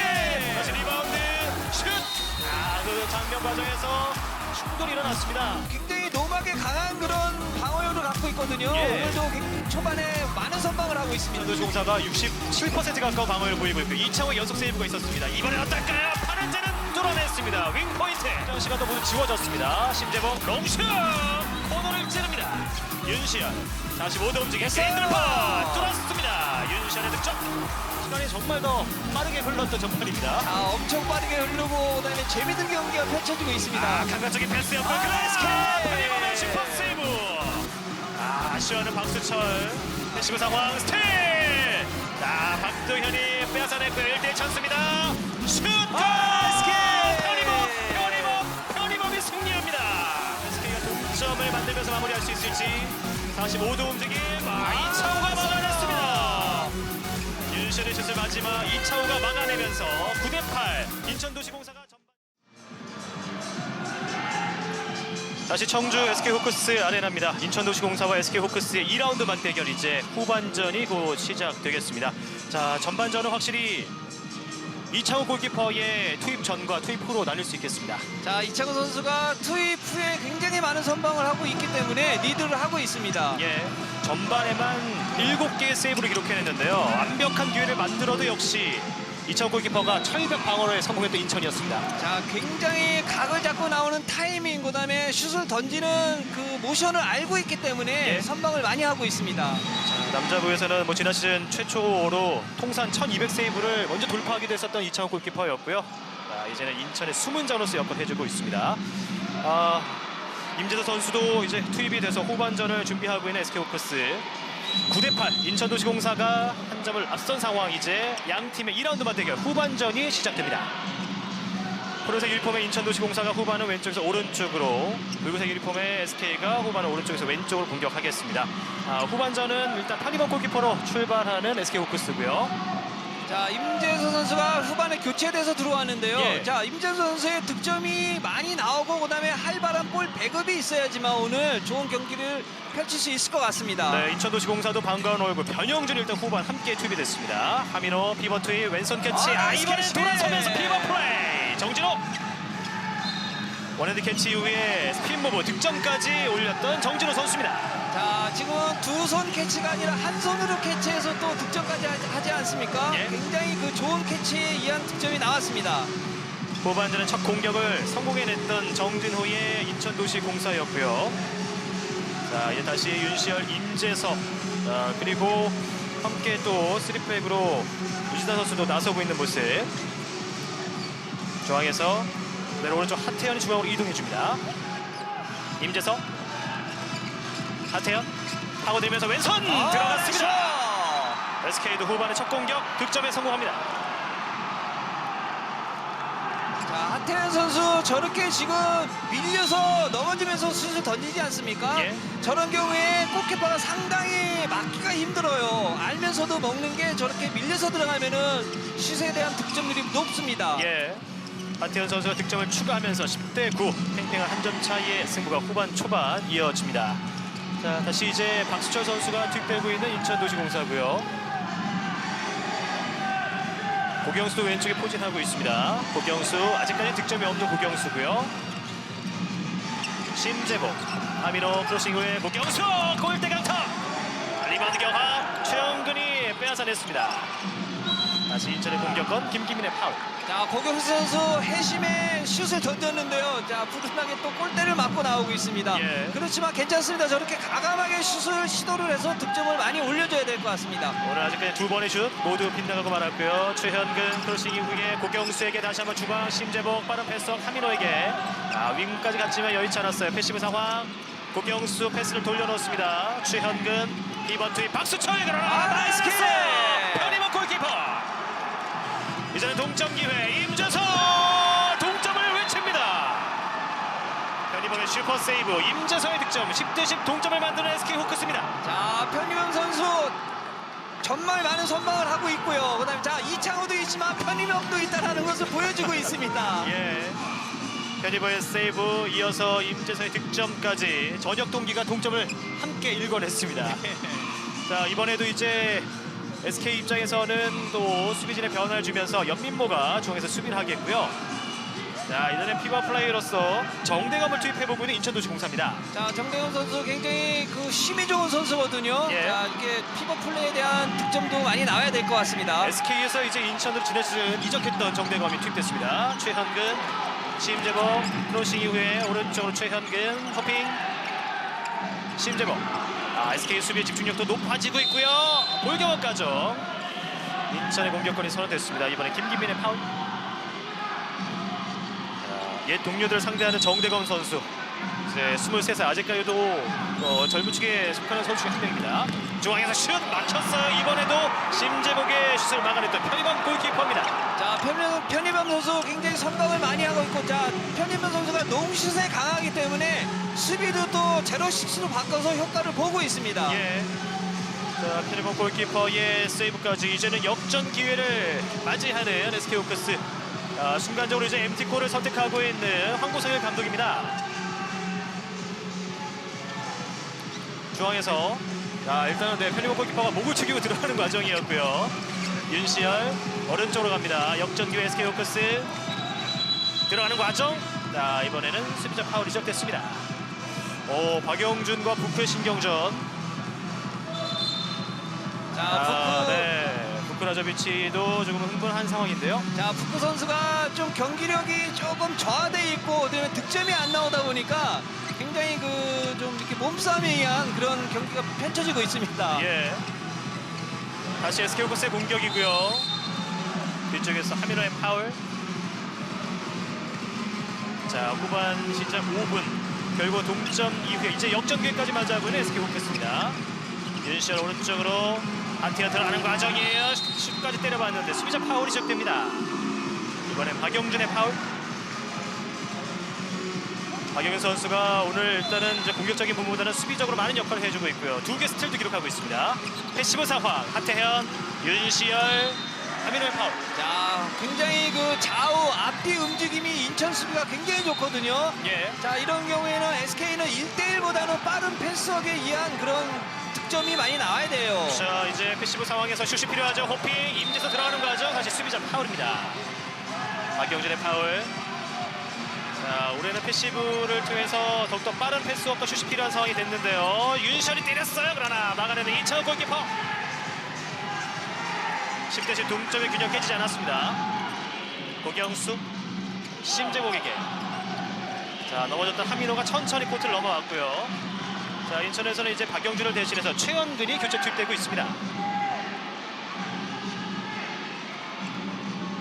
다시 리바운드 슛. 그 장면 과정에서 충돌이 일어났습니다. 굉장히 노막에 강한 그런 방어율을 갖고 있거든요. 예. 오늘도 초반에 많은 선방을 하고 있습니다. 인천도시공사가 67% 가까운 방어를 보이고 있고 이창호 연속 세이브가 있었습니다. 이번엔 어떨까요? 파란제는 뚫어냈습니다. 윙포인트. 시간도 모두 지워졌습니다. 심재봉 롱슛 코너 코너를 찌릅니다. 윤시현 다시 모두 움직임 됐어요. 샌들파 뚫었습니다. 윤시현의 득점. 시간이 정말 더 빠르게 흘렀던 전반입니다. 자, 엄청 빠르게 흐르고 그다음에 재밌는 경기가 펼쳐지고 있습니다. 감각적인 패스였고 아, 클래스카 네. 페리범의 슈퍼 세이브. 시원한 박수철 패시브 상황 스틸. 박도현이 빼앗아냈고요. 1대1 찬스입니다. 슛! 편의범이 승리합니다. SK가 동점을 만들면서 마무리할 수 있을지. 다시 모두 움직임. 이차우가 막아냈습니다. 윤시현의 슛을 마지막 이차우가 막아내면서 9대8 인천도시공사가 전반. 다시 청주 SK호크스 아레나입니다. 인천도시공사와 SK호크스의 2라운드 맞대결 이제 후반전이 곧 시작되겠습니다. 자, 전반전은 확실히 이창호 골키퍼의 투입 전과 투입 후로 나눌 수 있겠습니다. 자, 이창호 선수가 투입 후에 굉장히 많은 선방을 하고 있기 때문에 리드를 하고 있습니다. 예, 전반에만 7개의 세이브를 기록해냈는데요. 완벽한 기회를 만들어도 역시 이창호 골키퍼가 철벽 방어를 성공했던 인천이었습니다. 자, 굉장히 각을 잡고 나오는 타이밍, 그다음에 슛을 던지는 그 모션을 알고 있기 때문에 예. 선방을 많이 하고 있습니다. 자, 남자부에서는 지난 시즌 최초로 통산 1200 세이브를 먼저 돌파하기도 했었던 이창호 골키퍼였고요. 자, 이제는 인천의 숨은 잔호스 역할을 해주고 있습니다. 임재도 선수도 이제 투입이 돼서 후반전을 준비하고 있는 SK호크스. 9대8 인천도시공사가 한 점을 앞선 상황. 이제 양 팀의 2라운드 맞대결 후반전이 시작됩니다. 푸른색 유니폼의 인천도시공사가 후반은 왼쪽에서 오른쪽으로, 붉은색 유니폼의 SK가 후반은 오른쪽에서 왼쪽으로 공격하겠습니다. 후반전은 일단 편의범 골키퍼로 출발하는 SK호크스고요. 자, 임재서 선수가 후반에 교체돼서 들어왔는데요. 예. 자, 임재서 선수의 득점이 많이 나오고 그다음에 활발한 볼 배급이 있어야지만 오늘 좋은 경기를 펼칠 수 있을 것 같습니다. 네, 인천도시공사도 반가운 얼굴 변형준 일단 후반 함께 투입이 됐습니다. 하민호 피벗 투입 왼손 캐치. 이번에 캐치! 돌아서면서 피벗 플레이. 정진호 원핸드 캐치 이후에 스핀 무브 득점까지 올렸던 정진호 선수입니다. 자, 지금은 두 손 캐치가 아니라 한 손으로 캐치해서 또 득점까지 하지 않습니까? 예. 굉장히 그 좋은 캐치에 의한 득점이 나왔습니다. 후반전에 첫 공격을 성공해냈던 정진호의 인천도시공사였고요. 자, 이제 다시 윤시열, 임재석, 그리고 함께 또 3백으로 유지다 선수도 나서고 있는 모습. 중앙에서 내려 오른쪽 하태현이 중앙으로 이동해줍니다. 임재석, 하태현 파고들면서 왼손 들어갔습니다. SK도 후반의 첫 공격 득점에 성공합니다. 자, 하태현 선수 저렇게 지금 밀려서 넘어지면서 슛을 던지지 않습니까? 예. 저런 경우에 골키퍼가 상당히 막기가 힘들어요. 알면서도 먹는 게 저렇게 밀려서 들어가면은 슛에 대한 득점률이 높습니다. 예. 하태현 선수가 득점을 추가하면서 10대9 팽팽한 한 점 차이의 승부가 후반 초반 이어집니다. 자, 다시 이제 박수철 선수가 투입되고 있는 인천도시공사고요. 고경수도 왼쪽에 포진하고 있습니다. 고경수 아직까지 득점이 없는 고경수고요. 심재복, 하민호 크로싱 후에 고경수 골대 강타. 리바운드 경합 최영근이 빼앗아냈습니다. 다시 인천의 공격권 김기민의 파울. 자, 고경수 선수 회심의 슛을 던졌는데요. 자, 부득하게 또 골대를 맞고 나오고 있습니다. 예. 그렇지만 괜찮습니다. 저렇게 과감하게 슛을 시도를 해서 득점을 많이 올려줘야 될 것 같습니다. 오늘 아직까지 두 번의 슛 모두 빗나가고 말았고요. 최현근 크로싱 이후에 고경수에게 다시 한번 주방. 심재복 빠른 패스업 하민호에게 윙까지 갔지만 여의치 않았어요. 패시브 상황. 고경수 패스를 돌려놓습니다. 최현근 이번 투입 박수철. 그러나 나이스 킥! 편의범 골키퍼. 이제는 동점 기회. 임재석 동점을 외칩니다. 편의범의 슈퍼 세이브. 임재석의 득점. 10대10 동점을 만드는 SK호크스입니다. 자, 편의범 선수 정말 많은 선방을 하고 있고요. 그다음에 자, 이창호도 있지만 편의범도 있다는 것을 보여주고 있습니다. 예. 편의범의 세이브 이어서 임재석의 득점까지 저녁 동기가 동점을 함께 일궈냈습니다. 자, 이번에도 이제 SK 입장에서는 또 수비진의 변화를 주면서 연민모가 중앙에서 수비를 하겠고요. 자, 이번엔 피버 플레이어로서 정대감을 투입해보고 있는 인천도시공사입니다. 자, 정대훈 선수 굉장히 그 힘이 좋은 선수거든요. 예. 자, 이렇게 피벗 플레이에 대한 득점도 많이 나와야 될 것 같습니다. SK에서 이제 인천으로 지난 시즌 이적했던 정대감이 투입됐습니다. 최현근, 심재복 크로싱 이후에 오른쪽으로 최현근, 허핑. 심재범. SK 수비의 집중력도 높아지고 있고요. 볼경합 가정. 인천의 공격권이 선언됐습니다. 이번에 김기민의 파울. 옛 동료들을 상대하는 정대검 선수. 이제 23살 아직까지도 젊은 축에 속하는 선수 중 한 명입니다. 중앙에서 슛 막혔어요. 이번에도 심재복의 슛을 막아냈던 편의범 골키퍼입니다. 자, 편의범 선수 굉장히 선방을 많이 하고 있고, 자, 편의범 선수가 농슛에 강하기 때문에 수비도 또 제로식스로 바꿔서 효과를 보고 있습니다. 예. 자, 편의범 골키퍼의 세이브까지 이제는 역전 기회를 맞이하는 SK 호크스. 순간적으로 이제 MT골을 선택하고 있는 황보성일 감독입니다. 중앙에서 일단은 편의범 골키퍼가 목을 축이고 들어가는 과정이었고요. 윤시열 오른쪽으로 갑니다. 역전 기회 SK 호크스 들어가는 과정. 자, 이번에는 수비자 파울이 시작됐습니다. 박영준과 부크의 신경전. 자, 부크. 네. 부크라저비치도 조금 흥분한 상황인데요. 자, 부크 선수가 좀 경기력이 조금 저하돼 있고, 그다음에 득점이 안 나오다 보니까 굉장히 좀 이렇게 몸싸움에 의한 그런 경기가 펼쳐지고 있습니다. 예. 다시 SK 호크스의 공격이고요. 뒤쪽에서 하민호의 파울. 자, 후반 시작 5분. 결국 동점 이후에 이제 역전 기회까지 맞이하고 있는 SK 호크스입니다. 윤시열 오른쪽으로 한티가 들어가는 과정이에요. 슛까지 때려봤는데 수비자 파울이 시작됩니다. 이번엔 박영준의 파울. 박영준 선수가 오늘 일단은 이제 공격적인 부분보다는 수비적으로 많은 역할을 해주고 있고요. 2개 스틸도 기록하고 있습니다. 패시브 상황. 하태현, 윤시열, 하민호의 파울. 자, 굉장히 좌우 앞뒤 움직임이 인천 수비가 굉장히 좋거든요. 예. 자, 이런 경우에는 SK는 1대1보다는 빠른 패스워크에 의한 그런 득점이 많이 나와야 돼요. 자, 이제 패시브 상황에서 슛이 필요하죠. 호핑, 임재서 들어가는 과정. 다시 수비자 파울입니다. 박영준의 파울. 자, 올해는 패시브를 통해서 더욱더 빠른 패스워크와 슛이 필요한 상황이 됐는데요. 윤시열이 때렸어요. 그러나 막아내는 이창훈 골키퍼. 10대10 동점의 균형 깨지지 않았습니다. 고경수, 심재복에게. 자, 넘어졌던 하민호가 천천히 코트를 넘어왔고요. 자, 인천에서는 이제 박영준을 대신해서 최원근이 교체 투입되고 있습니다.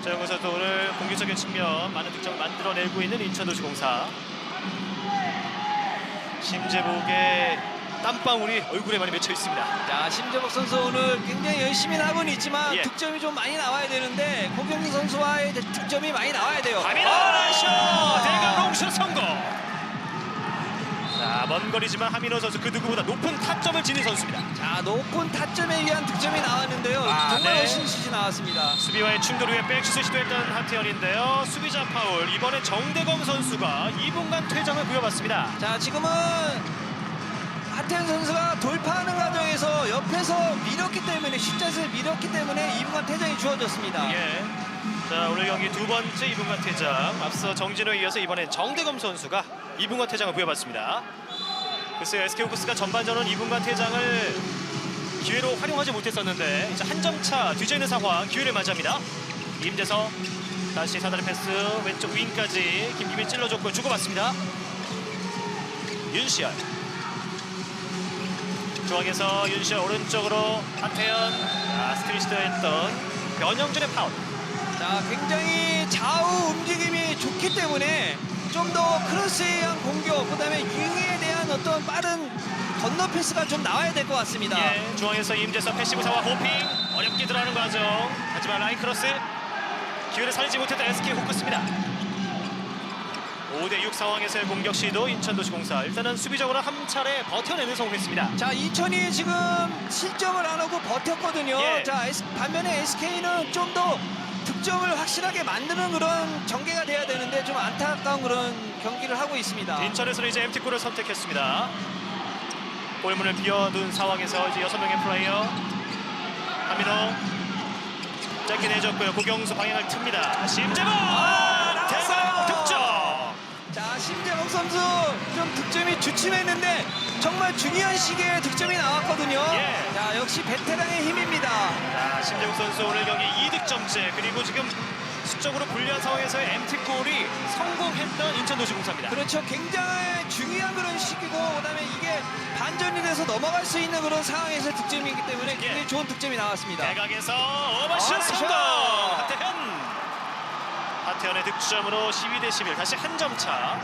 자, 여기서도 오늘 공격적인 측면 많은 득점을 만들어내고 있는 인천도시공사. 심재복의 땀방울이 얼굴에 많이 맺혀 있습니다. 자, 심재복 선수 오늘 굉장히 열심히 하고는 있지만 예. 득점이 좀 많이 나와야 되는데 고경수 선수와의 득점이 많이 나와야 돼요. 하민호 슛! 대강 롱슛 성공! 자, 먼 거리지만 하민호 선수 그 누구보다 높은 타점을 지닌 선수입니다. 자, 높은 타점에 의한 득점이 나왔는데요. 정말 네. 멋있는 슛이 나왔습니다. 수비와의 충돌 후에 백슛을 시도했던 하태현인데요. 수비자 파울. 이번에 정대검 선수가 2분간 퇴장을 부여받습니다. 자, 지금은 하태현 선수가 돌파하는 과정에서 옆에서 밀었기 때문에 슛자세를 밀었기 때문에 2분간 퇴장이 주어졌습니다. 예. 자, 오늘 경기 두 번째 2분간 퇴장. 앞서 정진호에 이어서 이번엔 정대검 선수가 2분간 퇴장을 부여받습니다. 글쎄요, SK 호크스가 전반전은 2분간 퇴장을 기회로 활용하지 못했었는데 이제 한 점 차 뒤져 있는 상황, 기회를 맞이합니다. 임재서 다시 사다리 패스 왼쪽 윙까지 김기민 찔러줬고 주고받습니다. 윤시열. 중앙에서 윤시열 오른쪽으로 하태현. 스크린 시도했던 변영준의 파울. 자, 굉장히 좌우 움직임이 좋기 때문에 좀 더 크로스에 의한 공격, 그다음에 윙에 대한 어떤 빠른 건너 패스가 좀 나와야 될 것 같습니다. 예, 중앙에서 임재서 패시브 사와 호핑 어렵게 들어가는 과정. 하지만 라인 크로스 기회를 살리지 못했던 SK 호크스입니다. 5대6 상황에서의 공격 시도 인천도시공사. 일단은 수비적으로 한 차례 버텨내는 성공했습니다. 자, 인천이 지금 실점을 안 하고 버텼거든요. 예. 자, 반면에 SK는 좀 더 득점을 확실하게 만드는 그런 전개가 돼야 되는데 좀 안타까운 그런 경기를 하고 있습니다. 인천에서는 이제 MT골을 선택했습니다. 골문을 비워둔 상황에서 이제 6명의 플레이어. 하민호 짧게 내줬고요. 고경수 방향을 틉니다. 심재범 대박 득점. 자, 심재범 선수 좀 득점이 주춤했는데 정말 중요한 시기에 득점이 나왔거든요. 예. 자, 역시 베테랑의 힘입니다. 자, 심재국 선수 오늘 경기 2득점째 그리고 지금 수적으로 불리한 상황에서의 MT골이 성공했던 인천도시공사입니다. 그렇죠. 굉장히 중요한 그런 시기고, 그다음에 이게 반전이 돼서 넘어갈 수 있는 그런 상황에서 득점이기 때문에 굉장히 좋은 득점이 나왔습니다. 대각에서 오버슛 나이스! 성공! 하태현의 득점으로 12대11 다시 한 점 차.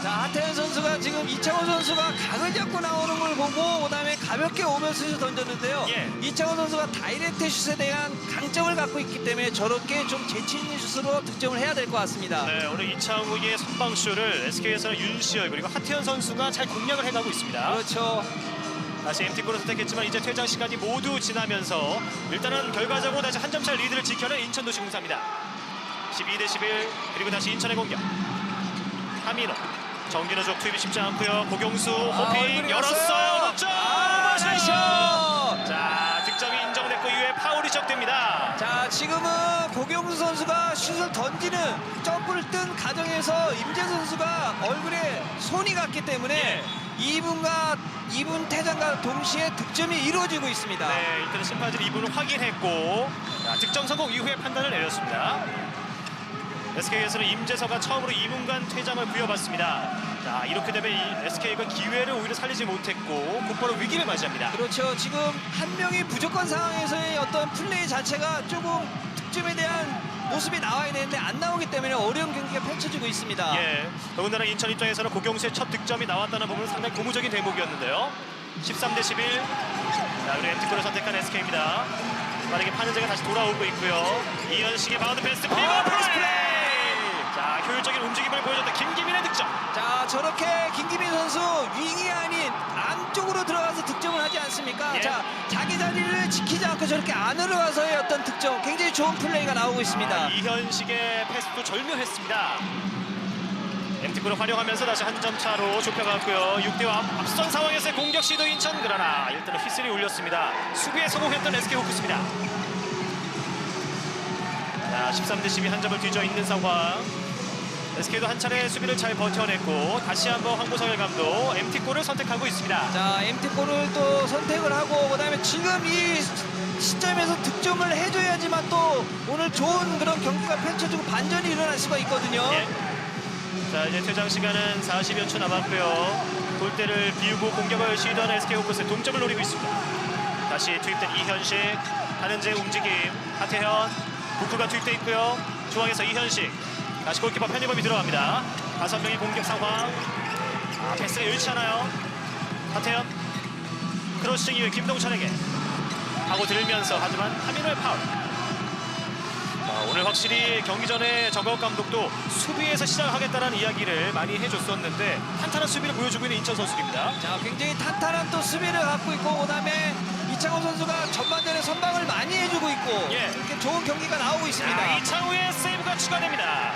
자, 하태현 선수가 지금 이창호 선수가 각을 잡고 나오는 걸 보고 그다음에 가볍게 오버슛을 던졌는데요. 예. 이창호 선수가 다이렉트 슛에 대한 강점을 갖고 있기 때문에 저렇게 좀 재치 있는 슛으로 득점을 해야 될 것 같습니다. 네, 오늘 이창욱의 선방슛을 SK에서는 윤시열 그리고 하태현 선수가 잘 공략을 해가고 있습니다. 그렇죠. 다시 MT골을 선택했지만 이제 퇴장 시간이 모두 지나면서 일단은 결과적으로 다시 한 점 차 리드를 지켜낸 인천도시공사입니다. 12대11 그리고 다시 인천의 공격. 하민호 정진호 쪽 투입이 쉽지 않고요. 고경수 호핑 얼굴이 열었어요. 갔어요. 득점! 나이스! 자, 득점이 인정됐고 이후에 파울이 시작됩니다. 자, 지금은 고경수 선수가 슛을 던지는 점프를 뜬 과정에서 임재 선수가 얼굴에 손이 갔기 때문에 2분 퇴장과 동시에 득점이 이루어지고 있습니다. 네, 일단은 심판진이 2분을 확인했고 자, 득점 성공 이후에 판단을 내렸습니다. SK에서는 임재서가 처음으로 2분간 퇴장을 부여받습니다. 자, 이렇게 되면 이 SK가 기회를 오히려 살리지 못했고 곧바로 위기를 맞이합니다. 그렇죠. 지금 한 명이 부족한 상황에서의 어떤 플레이 자체가 조금 득점에 대한 모습이 나와야 되는데 안 나오기 때문에 어려운 경기가 펼쳐지고 있습니다. 예, 더군다나 인천 입장에서는 고경수의 첫 득점이 나왔다는 부분은 상당히 고무적인 대목이었는데요. 13대11. 자, 그리고 MT골을 선택한 SK입니다. 빠르게 파는제가 다시 돌아오고 있고요. 이현식의 바운드 패스 피버 플레이! 자, 효율적인 움직임을 보여줬던 김기민의 득점. 자, 저렇게 김기민 선수 윙이 아닌 안쪽으로 들어가서 득점을 하지 않습니까? 예. 자, 자기 자리를 지키지 않고 저렇게 안으로 가서의 어떤 득점, 굉장히 좋은 플레이가 나오고 있습니다. 이현식의 패스도 절묘했습니다. MT골을 활용하면서 다시 한 점 차로 좁혀갔고요. 6대5 앞선 상황에서의 공격 시도 인천, 그러나 일단은 휘슬이 울렸습니다. 수비에 성공했던 SK 호크스입니다. 자, 13대12 한 점을 뒤져 있는 상황. SK도 한 차례 수비를 잘 버텨냈고 다시 한번 황보성일 감독 MT골을 선택하고 있습니다. 자, MT골을 또 선택을 하고 그다음에 지금 이 시점에서 득점을 해줘야지만 또 오늘 좋은 그런 경기가 펼쳐지고 반전이 일어날 수가 있거든요. 예. 자, 이제 퇴장 시간은 40여 초 남았고요. 골대를 비우고 공격을 시도하는 SK 호크스 동점을 노리고 있습니다. 다시 투입된 이현식, 하는재 움직임, 하태현, 부크가 투입돼 있고요. 중앙에서 이현식, 다시 골키퍼 편입범이 들어갑니다. 5명의 공격 상황. 패스가 여의치 않아요. 하태현, 크로싱 이후에 김동찬에게 하고 들면서 하지만 하민호의 파울. 오늘 확실히 경기 전에 정가욱 감독도 수비에서 시작하겠다는 이야기를 많이 해줬었는데 탄탄한 수비를 보여주고 있는 인천 선수입니다. 자, 굉장히 탄탄한 또 수비를 갖고 있고 그다음에 이창호 선수가 전반전에 선방을 많이 해주고 있고 예. 이렇게 좋은 경기가 나오고 있습니다. 자, 이창우의 세이브가 추가됩니다.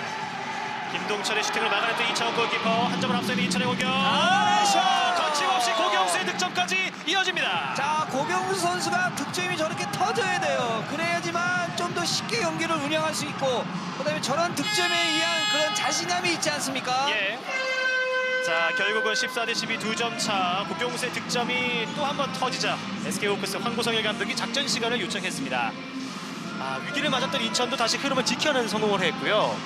김동철의 슈팅을 막아냈던 이창우 골키퍼 한 점을 앞서 있는 인천의 공격. 나이스! 거침없이 고경수의 득점까지 이어집니다. 자, 고경수 선수가 득점이 저렇게 터져야 돼요. 그래야지만 좀 더 쉽게 경기를 운영할 수 있고 그다음에 저런 득점에 의한 그런 자신감이 있지 않습니까? 예. 자, 결국은 14대12 2점 차. 고경수의 득점이 또 한 번 터지자 SK 호크스 황보성일 감독이 작전 시간을 요청했습니다. 위기를 맞았던 인천도 다시 흐름을 지켜내는 성공을 했고요.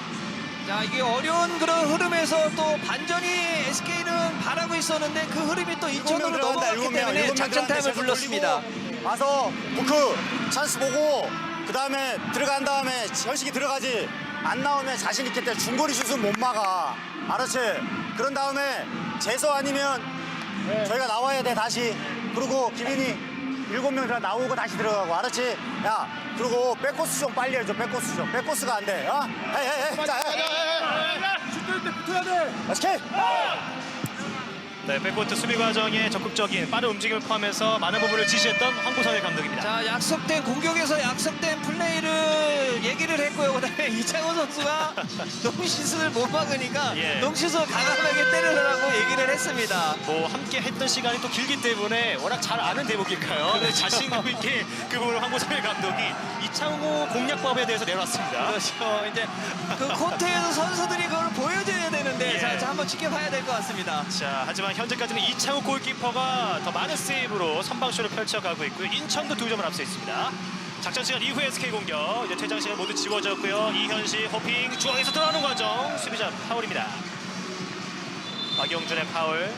자, 이게 어려운 그런 흐름에서 또 반전이 SK는 바라고 있었는데 그 흐름이 또 인천으로 넘어갔기 때문에 작전 타임을 불렀습니다. 와서 부크 찬스 보고 그 다음에 들어간 다음에 현식이 들어가지. 안 나오면 자신 있기 때문에 중거리 슛은 못 막아. 알았지? 그런 다음에 재서 아니면 저희가 나와야 돼 다시. 그리고 기빈이 7명 다 나오고 다시 들어가고. 알았지? 야, 그리고 백코스 좀 빨리 해줘. 백코스 좀. 백코스가 안 돼. 어? 헤이. 자, 슛 때 붙어야 돼. 오케이. 네, 백코트 수비 과정에 적극적인 빠른 움직임을 포함해서 많은 부분을 지시했던 황보성일 감독입니다. 자, 약속된 공격에서 약속된 플레이를 얘기를 했고요. 그다음에 이창호 선수가 농시슛을 못 막으니까 예. 농시슛을 과감하게 때리라고 얘기를 했습니다. 뭐 함께 했던 시간이 또 길기 때문에 워낙 잘 아는 대목일까요? 네, 자신감 있게 그 부분을 황보성일 감독이 이창호 공략법에 대해서 내놨습니다. 그렇죠. 이제 그 코트에서 선수들이 그걸 보여줘야 되는데 예. 자, 한번 지켜봐야 될 것 같습니다. 자, 하지만 현재까지는 이창호 골키퍼가 더 많은 세이브로 선방쇼를 펼쳐가고 있고요. 인천도 2점을 앞서 있습니다. 작전 시간 이후에 SK 공격. 이제 퇴장 시간 모두 지워졌고요. 이현식 호핑 중앙에서 들어가는 과정. 수비자 파울입니다. 박영준의 파울.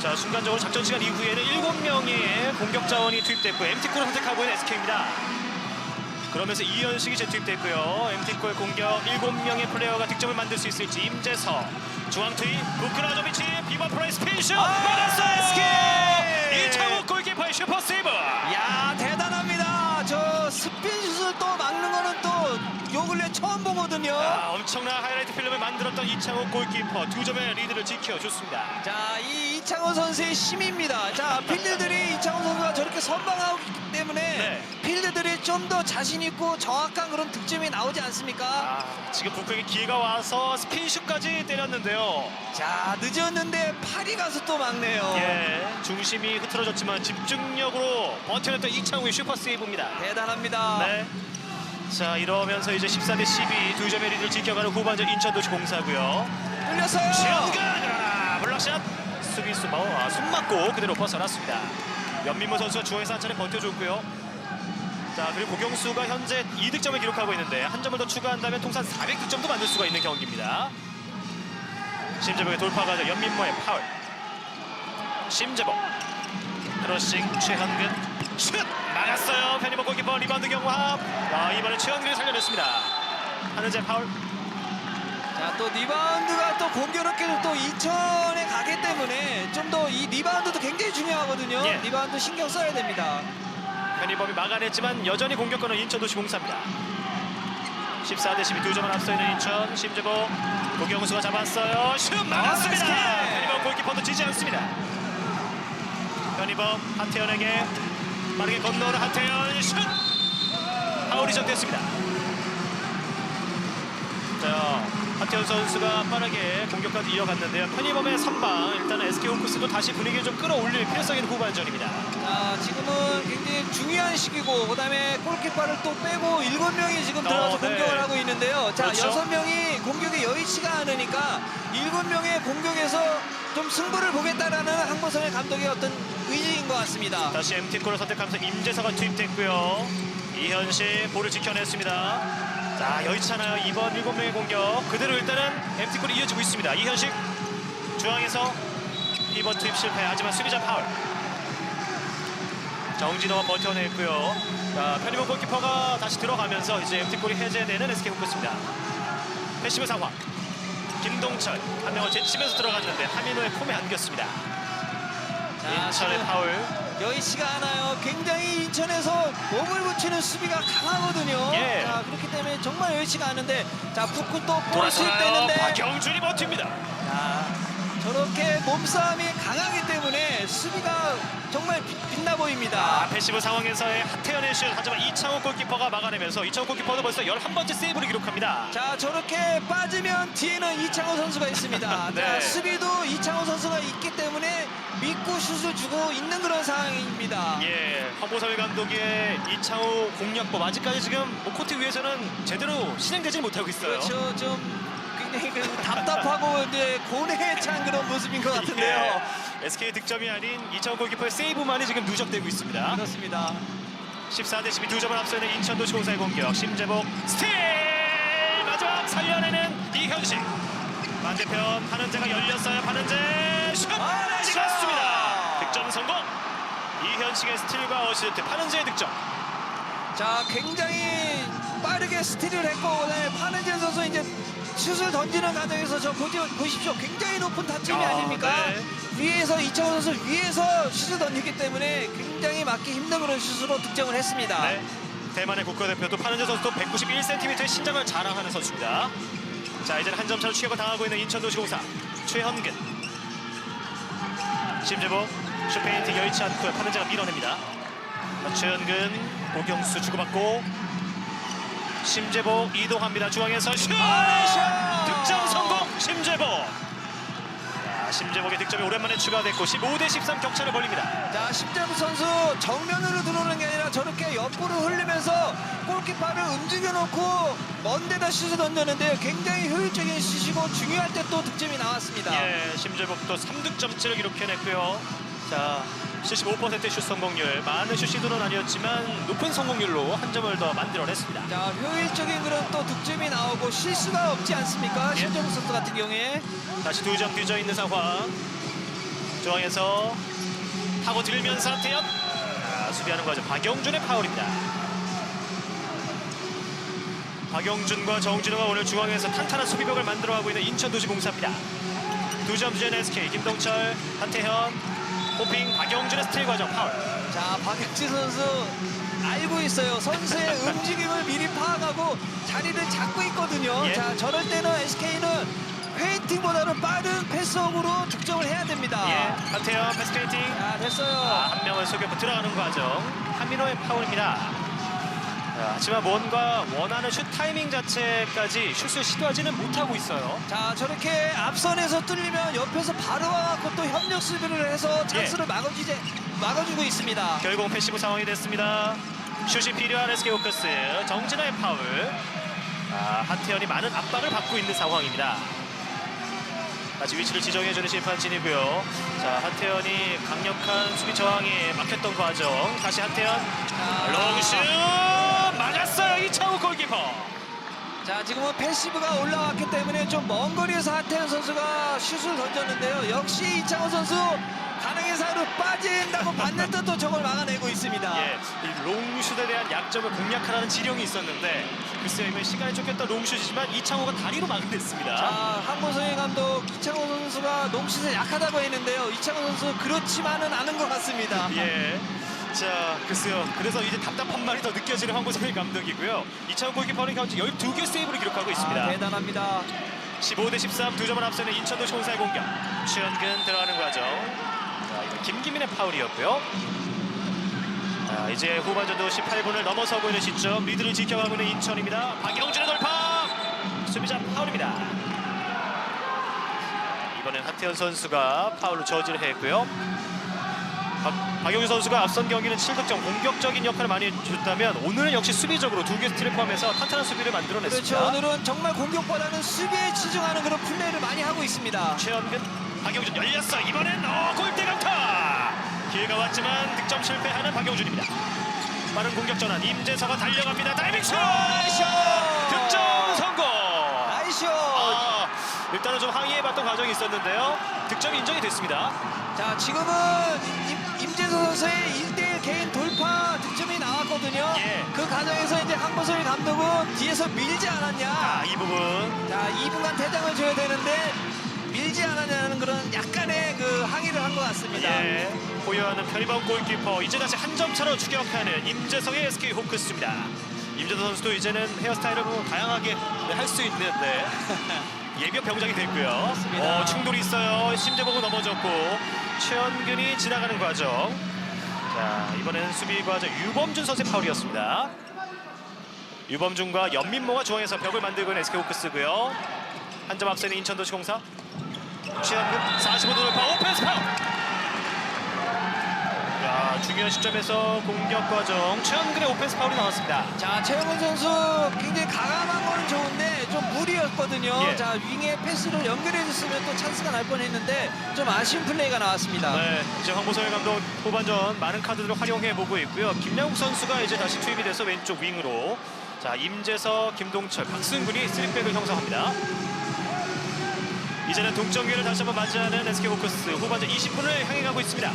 자, 순간적으로 작전 시간 이후에는 7명의 공격 자원이 투입됐고 MT골을 선택하고 있는 SK입니다. 그러면서 이현식이 재투입됐고요. MT골 공격 7명의 플레이어가 득점을 만들 수 있을지 임재서 중앙 투입 부크라조비치 비바 프라이스 핀슛 막았어요. SK 이창욱 골키퍼의 슈퍼 세이브. 야, 대단합니다. 저 스핀슛을 또 막는 거는 또 요 근래 처음 보거든요. 엄청난 하이라이트 필름을 만들었던 이창욱 골키퍼 2점의 리드를 지켜줬습니다. 자, 이 이창호 선수의 힘입니다. 자, 필드들이 이창호 선수가 저렇게 선방하기 때문에 네. 필드들이 좀 더 자신 있고 정확한 그런 득점이 나오지 않습니까? 지금 북극의 기회가 와서 스핀슛까지 때렸는데요. 자, 늦었는데 팔이 가서 또 막네요. 예, 중심이 흐트러졌지만 집중력으로 버텨냈던 이창욱의 슈퍼 세이브입니다. 대단합니다. 네. 자, 이러면서 이제 14대 12 2점의 리드를 지켜가는 후반전 인천도시공사고요. 뚫렸어요. 최현근 블락샷 수비수 숨 맞고 그대로 벗어났습니다. 연민모 선수가 중앙에서 한 차례 버텨줬고요. 자, 그리고 고경수가 현재 2득점을 기록하고 있는데 한 점을 더 추가한다면 통산 400득점도 만들 수가 있는 경기입니다. 심재복의 돌파가 연민모의 파울. 심재복 크로싱 최현근 슛 막았어요. 편입업 골키퍼 리바운드 경합. 이번에 최현근이 살려냈습니다. 한은재 파울. 자, 또 리바운드가 또 공교롭게도 또 이천에 가기 때문에 좀 더 이 리바운드도 굉장히 중요하거든요. 예. 리바운드 신경 써야 됩니다. 편입업이 막아냈지만 여전히 공격권은 인천도시공사입니다. 14대 12 2점을 앞서 있는 인천. 심재복 고경수가 잡았어요. 슛 막았습니다. SK. 편입업 골키퍼도 지지 않습니다. 편입업 하태현에게 빠르게 건너는 하태현 슛 파울이 전됐습니다. 자, 하태현 선수가 빠르게 공격까지 이어갔는데요. 편입업의 선방 일단은 SK 호크스도 다시 분위기를 좀 끌어올릴 필요성 있는 후반전입니다. 자, 지금은 굉장히 중요한 시기고 그다음에 골키퍼를 또 빼고 7명이 지금 들어가서 네. 공격을 하고 있는데요. 자, 그렇죠. 6명이 공격에 여의치가 않으니까 7명의 공격에서 좀 승부를 보겠다라는 한고성의 감독의 어떤 의지인 것 같습니다. 다시 MT골을 선택하면서 임재서가 투입됐고요. 이현식 볼을 지켜냈습니다. 자, 여의치않아요. 이번 7명의 공격 그대로 일단은 MT골이 이어지고 있습니다. 이현식 중앙에서 피벗 투입 실패. 하지만 수비자 파울. 정진호가 버텨냈고요. 자, 편입업 골키퍼가 다시 들어가면서 이제 MT골이 해제되는 SK 호크스입니다. 패시브 상황. 김동철 한 명을 제치면서 들어갔는데 하민호의 폼에 안겼습니다. 인천의 지금 파울. 여의치가 않아요. 굉장히 인천에서 몸을 붙이는 수비가 강하거든요. 예. 자, 그렇기 때문에 정말 여의치가 않은데 자, 푸크 또 볼을 돌아서나요. 투입되는데 박영준이 버팁니다. 자, 저렇게 몸싸움이 강하기 때문에 수비가 정말 빛나 보입니다. 패시브 상황에서의 하태현의 슛. 하지만 이창욱 골키퍼가 막아내면서 이창욱 골키퍼도 벌써 11번째 세이브를 기록합니다. 자, 저렇게 빠지면 뒤에는 이창호 선수가 있습니다. 네. 자, 수비도 이창호 선수가 있기 때문에 믿고 슛을 주고 있는 그런 상황입니다. 예, 황보설 감독의 이창욱 공략법 아직까지 지금 코트 위에서는 제대로 실행되지 못하고 있어요. 그렇죠. 좀 굉장히 그 답답하고 이제 고뇌에 찬 그런 모습인 것 같은데요. 예, SK 득점이 아닌 이창욱 골키퍼의 세이브만이 지금 누적되고 있습니다. 그렇습니다. 14대 12 2점을 앞서 있는 인천도시공사의 공격. 심재복 스틸 마지막 살려내는 이현식. 반대편 판은재가 열렸어요. 판은재 슛 찍었습니다. 득점 성공. 이현식의 스틸과 어시스트, 판은재의 득점. 자, 굉장히 빠르게 스틸을 했고 그다음에 판은재 선수 이제 슛을 던지는 과정에서 저 보십시오. 굉장히 높은 타점이 아닙니까? 네. 위에서 이창호 선수 위에서 슛을 던지기 때문에 굉장히 맞기 힘든 그런 슛으로 득점을 했습니다. 네. 대만의 국가대표도 판은재 선수도 191cm의 신장을 자랑하는 선수입니다. 자, 이제는 한 점 차로 추격을 당하고 있는 인천도시공사. 최현근. 심재복 슈페인팅 여의치 않고요. 판은재가 밀어냅니다. 최현근 고경수 주고받고 심재복 이동합니다. 중앙에서 슛! 득점 성공! 심재복. 자, 심재복의 득점이 오랜만에 추가됐고 15대 13 격차를 벌립니다. 자, 심재복 선수 정면으로 들어오는 게 아니라 저렇게 옆으로 흘리면서 골키퍼를 움직여 놓고 먼 데다 슛을 던졌는데요. 굉장히 효율적인 슛이고 중요할 때 또 득점이 나왔습니다. 예, 심재복도 3득점째를 기록해냈고요. 자, 75%의 슛 성공률. 많은 슛 시도는 아니었지만 높은 성공률로 한 점을 더 만들어냈습니다. 자, 효율적인 그런 또 득점이 나오고 실수가 없지 않습니까? 예. 심재복 선수 같은 경우에. 다시 2점 뒤져 있는 상황. 중앙에서 타고 들면서 하태현. 수비하는 과정 박영준의 파울입니다. 박영준과 정진호가 오늘 중앙에서 탄탄한 수비벽을 만들어가고 있는 인천도시공사입니다. 2점 주전 SK 김동철, 하태현, 호핑, 박영준의 스틸 과정 파울. 자, 박영진 선수 알고 있어요. 선수의 움직임을 미리 파악하고 자리를 잡고 있거든요. 예. 자, 저럴 때는 SK는 페인팅보다는 빠른 패스업으로 득점을 해야 됩니다. 예, 하태현 패스케이팅. 자, 됐어요. 한 명을 속였고 들어가는 과정. 한민호의 파울입니다. 하지만 뭔가 원하는 슛 타이밍 자체까지 슛을 시도하지는 못하고 있어요. 자, 저렇게 앞선에서 뚫리면 옆에서 바로 와갖고 또 협력 수비를 해서 찬스를 막아주고 있습니다. 결국 패시브 상황이 됐습니다. 슛이 필요한 SK 호크스. 정진호의 파울. 하태현이 많은 압박을 받고 있는 상황입니다. 다시 위치를 지정해주는 심판진이고요. 자, 하태현이 강력한 수비 저항에 막혔던 과정. 다시 하태현. 롱슛 막았어요. 이창우 골키퍼. 자, 지금은 패시브가 올라왔기 때문에 좀 먼 거리에서 하태현 선수가 슛을 던졌는데요. 역시 이창호 선수 가능의 사이로 빠진다고 봤는데 또 저걸 막아내고 있습니다. 예, 이 롱슛에 대한 약점을 공략하라는 지령이 있었는데 글쎄요, 이번 시간에 쫓겼던 롱슛이지만 이창호가 다리로 막아냈습니다. 자, 한보성의 감독 이창호 선수가 롱슛에 약하다고 했는데요. 이창호 선수 그렇지만은 않은 것 같습니다. 예. 자, 글쎄요. 그래서 이제 답답한 말이 더 느껴지는 황보성의 감독이고요. 이창호 골키퍼는 현재 12개 세이브를 기록하고 있습니다. 대단합니다. 15대 13 2점을 앞서는 인천도시 공사의 공격. 최현근 들어가는 과정. 자, 이건 김기민의 파울이었고요. 자, 이제 후반전도 18분을 넘어서고 있는 시점. 리드를 지켜가고 있는 인천입니다. 박영준의 돌파. 수비자 파울입니다. 이번엔 하태현 선수가 파울로 저지를 했고요. 박영준 선수가 앞선 경기는 7득점 공격적인 역할을 많이 줬다면 오늘은 역시 수비적으로 2개 스틸을 포함해서 탄탄한 수비를 만들어냈습니다. 그렇죠. 오늘은 정말 공격보다는 수비에 치중하는 그런 플레이를 많이 하고 있습니다. 최현근, 박영준 열렸어. 이번엔 골대 강타. 기회가 왔지만 득점 실패하는 박영준입니다. 빠른 공격 전환. 임재서가 달려갑니다. 다이빙 슛! 득점 성공. 나이스. 일단은 좀 항의해봤던 과정이 있었는데요. 득점이 인정이 됐습니다. 자, 지금은 임재서 선수의 1대1 개인 돌파 득점이 나왔거든요. 예. 그 과정에서 이제 한보성의 감독은 뒤에서 밀지 않았냐. 이 부분. 자, 2분간 퇴장을 줘야 되는데 밀지 않았냐는 그런 약간의 그 항의를 한 것 같습니다. 예. 보유하는 편의범 골키퍼. 이제 다시 한 점 차로 추격하는 임재성의 SK 호크스입니다. 임재성 선수도 이제는 헤어스타일을 뭐 다양하게 할 수 있는데 예비역 병장이 됐고요. 맞습니다. 충돌이 있어요. 심재봉은 넘어졌고 최현근이 지나가는 과정. 자, 이번에는 수비 과정 유범준 선수의 파울이었습니다. 유범준과 연민모가 중앙에서 벽을 만들고 있는 SK 호크스고요. 한 점 앞서는 인천도시공사. 최현근 45도 돌파 오펜스 파울. 자, 중요한 시점에서 공격 과정 최현근의 오펜스 파울이 나왔습니다. 자, 최영훈 선수 굉장히 가감한 건 좋은데 좀 무리였거든요. 예. 자, 윙에 패스를 연결해줬으면 또 찬스가 날 뻔했는데 좀 아쉬운 플레이가 나왔습니다. 네, 이제 황보성의 감독 후반전 많은 카드들을 활용해보고 있고요. 김양욱 선수가 이제 다시 투입이 돼서 왼쪽 윙으로. 자, 임재서, 김동철, 박승근이 3백을 형성합니다. 이제는 동점기를 다시 한번 맞이하는 SK 호크스. 후반전 20분을 향해 가고 있습니다.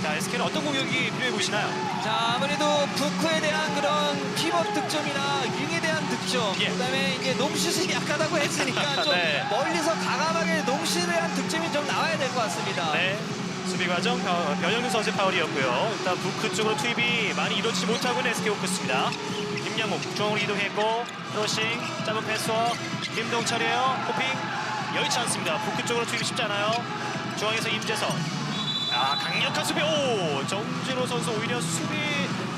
자, SK는 어떤 공격이 필요해 보시나요? 자, 아무래도 부크에 대한 그런 픽업 득점이나 윙에 대한 득점, 예. 그다음에 이제 농슛이 약하다고 했으니까 좀 네. 멀리서 과감하게 농슛에 대한 득점이 좀 나와야 될 것 같습니다. 네, 수비 과정 변영민 선수의 파울이었고요. 일단 부크 쪽으로 투입이 많이 이루어지지 못하고 있는 SK 호크스입니다. 김양욱 중앙으로 이동했고 크로싱, 짧은 패스워, 김동철이에요. 호핑 여의치 않습니다. 부크 쪽으로 투입이 쉽지 않아요. 중앙에서 임재서. 강력한 수비. 정진호 선수 오히려 수비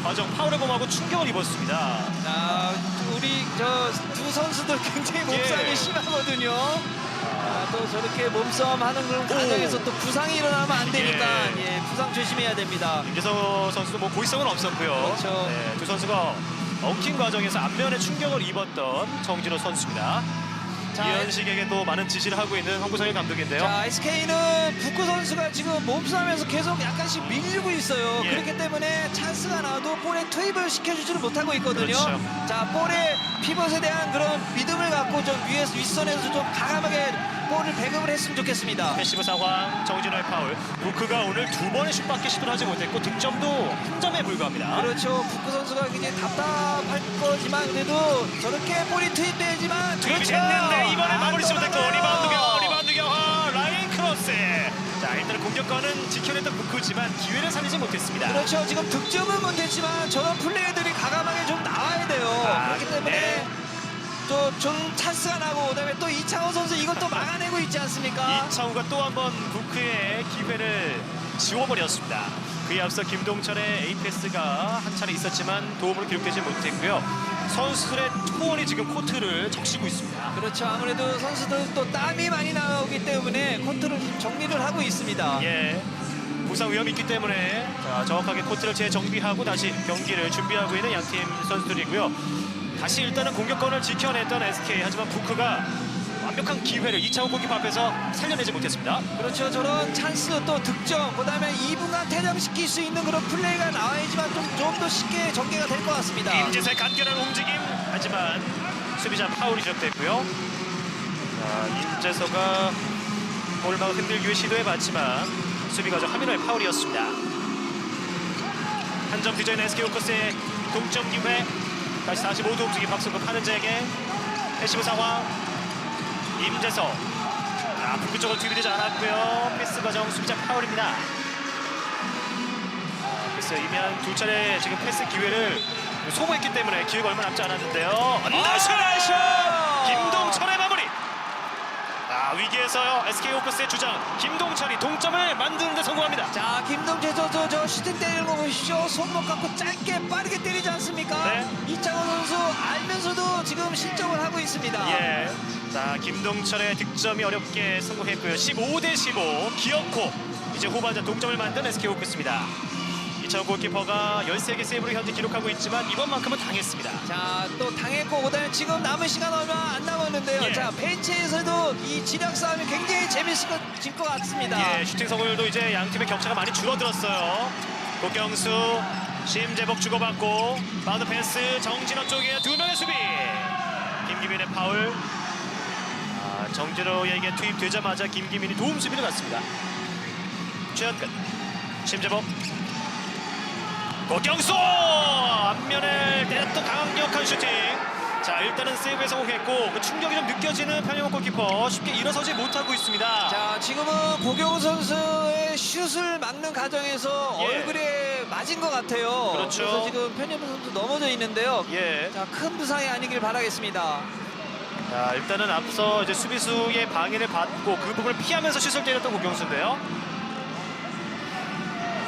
과정 파울을 범하고 충격을 입었습니다. 자, 우리 저 두 선수들 굉장히 몸싸움이 예. 심하거든요. 또 저렇게 몸싸움하는 그런 과정에서 또 부상이 일어나면 안 되니까 예, 부상 조심해야 됩니다. 임재서 선수도 뭐 고의성은 없었고요. 그렇죠. 두 선수가 엉킨 과정에서 앞면에 충격을 입었던 정진호 선수입니다. 자, 이현식에게 또 많은 지시를 하고 있는 황구성일 감독인데요. 자, SK는 북구 선수가 지금 몸싸움에서 계속 약간씩 밀리고 있어요. 예. 그렇기 때문에 찬스가 나와도 볼에 투입을 시켜주지를 못하고 있거든요. 그렇죠. 자, 볼의 피벗에 대한 그런 믿음을 갖고 좀 윗선에서 좀 과감하게 볼을 배급을 했으면 좋겠습니다. 패시브 상황, 정진호의 파울. 부크가 오늘 2번의 슛밖에 시도를 하지 못했고 득점도 한 점에 불과합니다. 그렇죠. 북구 선수가 굉장히 답답할 거지만 그래도 저렇게 볼이 투입되지만 투입이 그렇죠. 됐는데 이번에 안 마무리 못했고 돌아가요. 리바운드 경화, 라인 크로스. 자, 일단은 공격권은 지켜냈던 부크지만 기회를 살리지 못했습니다. 그렇죠. 지금 득점은 못했지만 저런 플레이들이 과감하게 좀 나와야 돼요. 아, 그렇기 때문에 네. 좀 찬스가 나고 그다음에 또 이창호 선수 이것도 막아내고 있지 않습니까? 이창우가 또 한 번 부크의 기회를 지워버렸습니다. 그에 앞서 김동철의 에이패스가 한 차례 있었지만 도움으로 기록되지 못했고요. 선수들의 투혼이 지금 코트를 적시고 있습니다. 그렇죠. 아무래도 선수들은 또 땀이 많이 나오기 때문에 코트를 정리를 하고 있습니다. 예, 부상 위험이 있기 때문에 자, 정확하게 코트를 재정비하고 다시 경기를 준비하고 있는 양팀 선수들이고요. 다시 일단은 공격권을 지켜냈던 SK, 하지만 부크가 완벽한 기회를 이창호 골키퍼 앞에서 살려내지 못했습니다. 그렇죠. 저런 찬스 또 득점 그다음에 2분간 퇴장시킬 수 있는 그런 플레이가 나와야지만 좀 더 쉽게 전개가 될 것 같습니다. 임재수의 간결한 움직임, 하지만 수비자 파울이 지적됐고요. 자, 임재서가 볼막을 흔들기 위해 시도해봤지만 수비 과정 하민호의 파울이었습니다. 한 점 뒤져 있는 SK 호커스의 동점 기회. 다시 45도 움직임 박성급 하는재에게 패시브 상황. 임재서, 자, 북구 쪽으로 투입되지 않았고요. 패스 과정 수비자 파울입니다. 글쎄요, 이미 한 2차례 지금 패스 기회를 소모했기 때문에 기회가 얼마 남지 않았는데요. 나이스! 김동철의 마무리. 위기에서요, SK 호크스의 주장 김동철이 동점을 만드는 데 성공합니다. 자, 김동철 선수 저 슈팅 때리는 거 보십시오. 손목 갖고 짧게 빠르게 때리지 않습니까? 네. 이창호 선수 알면서도 지금 실점을 하고 있습니다. 예. 자, 김동철의 득점이 어렵게 성공했고요. 15대15 기어코 이제 후반전 동점을 만든 SK 호크스입니다. 이창호 골키퍼가 13개 세이브를 현재 기록하고 있지만 이번만큼은 당했습니다. 자, 또 당했고 그다음에 지금 남은 시간 얼마 안 남았는데요. 예. 자, 벤치에서도 이 지력 싸움이 굉장히 재밌을 것 같습니다. 예, 슈팅 성공률도 이제 양 팀의 격차가 많이 줄어들었어요. 고경수, 심재복 주고받고 바운드 패스, 정진호 쪽에 2명의 수비. 김기민의 파울. 정진호에게 투입되자마자 김기민이 도움 수비를 갔습니다. 최현근, 심재복, 고경수! 앞면을 때렸던 강력한 슈팅. 자, 일단은 세이브에 성공했고 그 충격이 좀 느껴지는 편현목 골키퍼 쉽게 일어서지 못하고 있습니다. 자, 지금은 고경우 선수의 슛을 막는 과정에서 예. 얼굴에 맞은 것 같아요. 그렇죠. 그래서 지금 편현무 선수 넘어져 있는데요. 예. 자, 큰 부상이 아니길 바라겠습니다. 자, 일단은 앞서 이제 수비수의 방해를 받고 그 부분을 피하면서 슛을 때렸던 고경수인데요.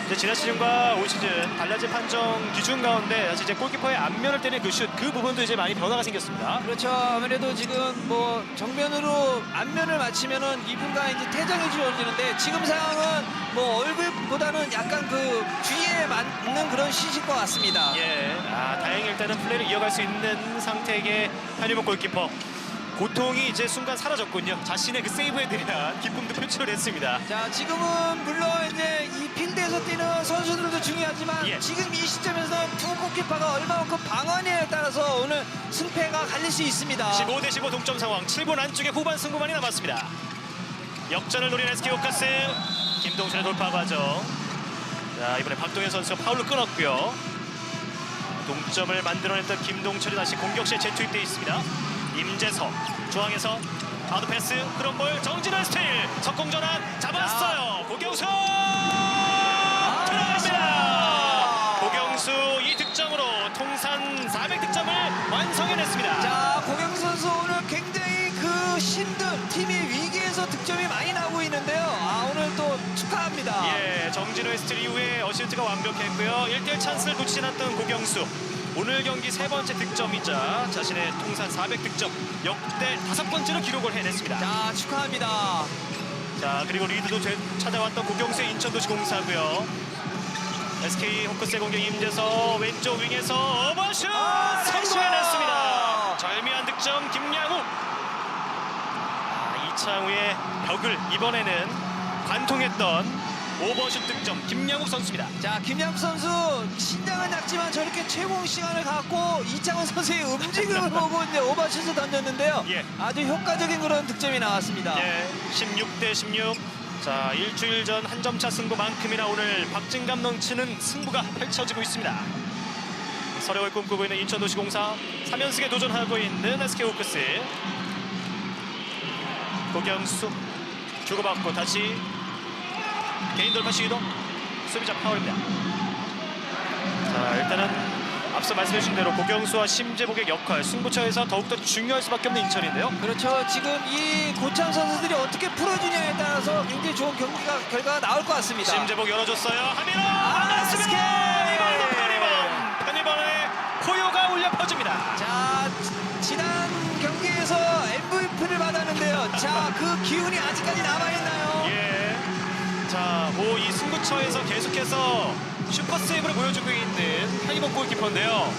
이제 지난 시즌과 올 시즌 달라진 판정 기준 가운데 사실 이제 골키퍼의 앞면을 때리는 그 슛, 그 부분도 이제 많이 변화가 생겼습니다. 그렇죠. 아무래도 지금 뭐 정면으로 앞면을 맞추면은 2분간 이제 퇴장이 주어지는데 지금 상황은 뭐 얼굴보다는 약간 그 뒤에 맞는 그런 슛일 것 같습니다. 예, 다행히 일단은 플레이를 이어갈 수 있는 상태의 한유목 골키퍼. 고통이 이제 순간 사라졌군요. 자신의 그 세이브에 대한 기쁨도 표출을 했습니다. 자, 지금은 물론 이제 이 필드에서 뛰는 선수들도 중요하지만 예. 지금 이 시점에서는 투 골키퍼가 얼마만큼 방어하느냐에 따라서 오늘 승패가 갈릴 수 있습니다. 15대15 동점 상황. 7분 안쪽에 후반 승부만이 남았습니다. 역전을 노린 SK 호크스. 김동철의 돌파 과정. 자, 이번에 박동현 선수가 파울로 끊었고요. 동점을 만들어냈던 김동철이 다시 공격시에 재투입되어 있습니다. 임재서 중앙에서 아웃 패스, 그런 볼 정진환 스틸, 석공전환 잡았어요. 고경수 들어갑니다. 고경수 이 득점으로 통산 400득점을 완성해냈습니다. 자, 고경수 선수 오늘 굉장히 그 힘든 팀의 위기에서 득점이 많이 나오고 있는데요. 오늘 또 축하합니다. 예, 정진호의 스틸 이후에 어시스트가 완벽했고요. 1대1 찬스를 놓치지 않았던 고경수. 오늘 경기 3번째 득점이자 자신의 통산 400득점 역대 5번째로 기록을 해냈습니다. 자, 축하합니다. 자, 그리고 리드도 찾아왔던 고경수의 인천도시공사고요. SK 호크스의 공격 임재서 왼쪽 윙에서 오버슛 성공해냈습니다. 절묘한 득점 김양욱. 김창우의 벽을 이번에는 관통했던 5번 슛 득점 김양욱 선수입니다. 자, 김양욱 선수 신장은 작지만 저렇게 최고 시간을 갖고 이창훈 선수의 움직임을 보고 이제 오버슛을 던졌는데요. 예. 아주 효과적인 그런 득점이 나왔습니다. 예, 16대 16. 자, 일주일 전 한 점 차 승부만큼이나 오늘 박진감 넘치는 승부가 펼쳐지고 있습니다. 서력을 꿈꾸고 있는 인천도시공사 3연승에 도전하고 있는 SK호크스. 고경수 주고받고 다시 개인 돌파 시도 수비자 파울입니다. 자, 일단은 앞서 말씀해주신 대로 고경수와 심재복의 역할 승부처에서 더욱더 중요할 수밖에 없는 인천인데요. 그렇죠. 지금 이 고참 선수들이 어떻게 풀어주냐에 따라서 굉장히 좋은 결과가 나올 것 같습니다. 심재복 열어줬어요. 하민호 SK! 맞았습니다. 이번에도 편의번에 포효가 울려 퍼집니다. 자, 지난 경기에서 MVP를 받았는데요. 자, 그 기운이 아직까지 남아있나요? 예. 자, 뭐 이 승부처에서 계속해서 슈퍼 세이브를 보여주고 있는 편의번 골키퍼인데요.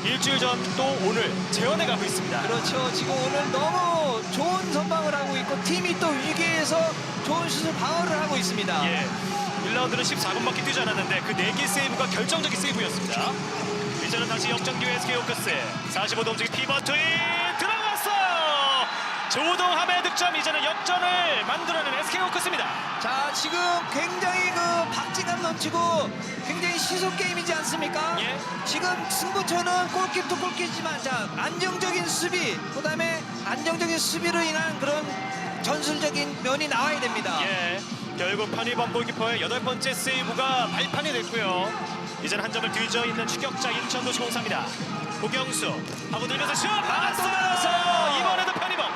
일주일 전 또 오늘 재현해 가고 있습니다. 그렇죠. 지금 오늘 너무 좋은 선방을 하고 있고 팀이 또 위기에서 좋은 슛을 방어를 하고 있습니다. 예. 1라운드는 14분밖에 뛰지 않았는데 그 4개 세이브가 결정적인 세이브였습니다. 이제는 다시 역전 기회 SK호크스. 45도 움직임 피벗 트윈 들어갔어요. 조동함의 득점, 이제는 역전을 만들어낸 SK호크스입니다. 자, 지금 굉장히 그 박진감 넘치고 굉장히 시속 게임이지 않습니까? 예. 지금 승부처는 골킥도 골킥이지만 자, 안정적인 수비, 그다음에 안정적인 수비로 인한 그런 전술적인 면이 나와야 됩니다. 예. 결국 편의번 골키퍼의 8번째 세이브가 발판이 됐고요. 이제는 한 점을 뒤져 있는 추격자 인천도시공사입니다. 고경수 하고 들면서 슛 막았어요. 이번에도 편의번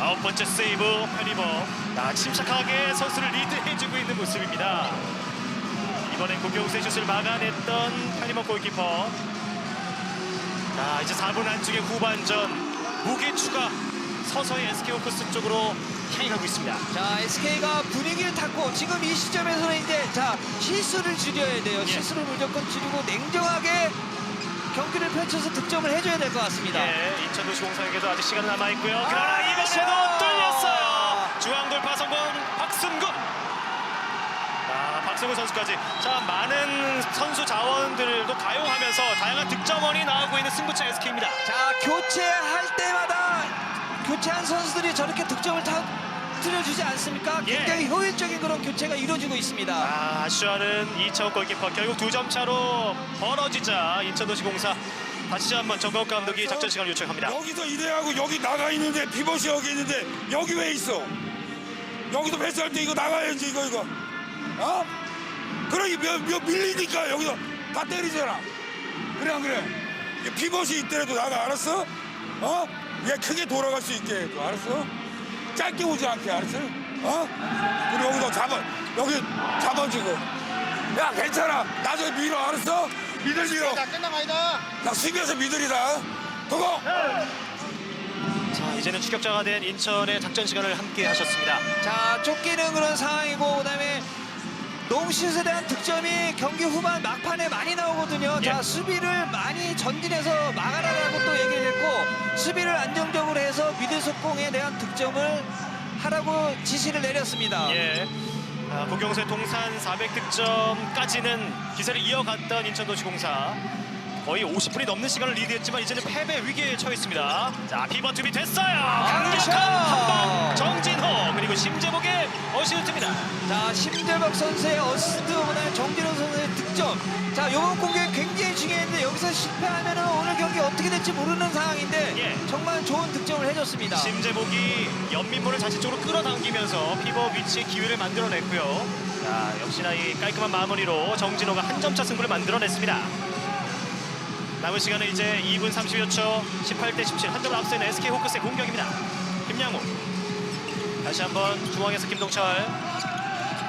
9번째 세이브 편의번. 침착하게 선수를 리드해주고 있는 모습입니다. 이번엔 고경수의 슛을 막아냈던 편의번 골키퍼. 자, 이제 4분 안쪽의 후반전 무게 추가 서서히 SK호크스 쪽으로 향해 가고 있습니다. 자, SK가 분위기를 탔고 지금 이 시점에서는 이제 자, 실수를 줄여야 돼요. 예. 실수를 무조건 줄이고 냉정하게 경기를 펼쳐서 득점을 해줘야 될 것 같습니다. 예, 인천도시공사에게도 아직 시간 남아있고요. 그러나 아, 이번에도 샷! 뚫렸어요. 중앙돌파 성공 박승구. 박승구 선수까지. 자, 많은 선수 자원들도 가용하면서 다양한 득점원이 나오고 있는 승부처 SK입니다. 자, 교체할 때마다 교체한 선수들이 저렇게 득점을 터뜨려주지 않습니까? 예. 굉장히 효율적인 그런 교체가 이루어지고 있습니다. 아쉬워하는 이창욱 골키퍼. 결국 2점 차로 벌어지자 인천도시공사 다시 한번 정가욱 감독이 작전 시간을 요청합니다. 여기서 이래하고 여기 나가 있는데 피벗이 여기 있는데 여기 왜 있어? 여기서 패스할 때 이거 나가야지 이거 어? 그러니 밀리니까 여기서 다 때리잖아. 그래 안 그래? 피벗이 있더라도 나가. 알았어? 어? 얘 크게 돌아갈 수 있게 해줘. 알았어? 짧게 오지 않게. 알았어? 어? 그리고 여기서 여기 잡아주고. 야 괜찮아. 나중에 밀어. 알았어? 미들 밀어. 나 끝나가이다. 나 수비에서 미들이다. 도고. 자, 이제는 추격자가 된 인천의 작전 시간을 함께 하셨습니다. 자, 쫓기는 그런 상황이고 그다음에 농슛에 대한 득점이 경기 후반 막판에 많이 나오거든요. 예. 자, 수비를 많이 전진해서 막아라라고 또 얘기를 했고 수비를 안정적으로 해서 미들 속공에 대한 득점을 하라고 지시를 내렸습니다. 예. 고경수의 통산 400득점까지는 기세를 이어갔던 인천도시공사. 거의 50분이 넘는 시간을 리드했지만 이제는 패배 위기에 처했습니다. 자, 피벗 투비 됐어요. 강력한 한방 정진호 그리고 심재복의 어시스트입니다. 자, 심재복 선수의 어시스트보다 정진호 선수의 득점. 자, 이번 공격이 굉장히 중요한데 여기서 실패하면 오늘 경기 어떻게 될지 모르는 상황인데 예. 정말 좋은 득점을 해줬습니다. 심재복이 연민볼을 자체적으로 끌어당기면서 피벗 위치에 기회를 만들어냈고요. 자, 역시나 이 깔끔한 마무리로 정진호가 한 점 차 승부를 만들어냈습니다. 남은 시간은 이제 2분 30여 초. 18대 17 한 점을 앞서는 SK호크스의 공격입니다. 김양호 다시 한번 중앙에서 김동철,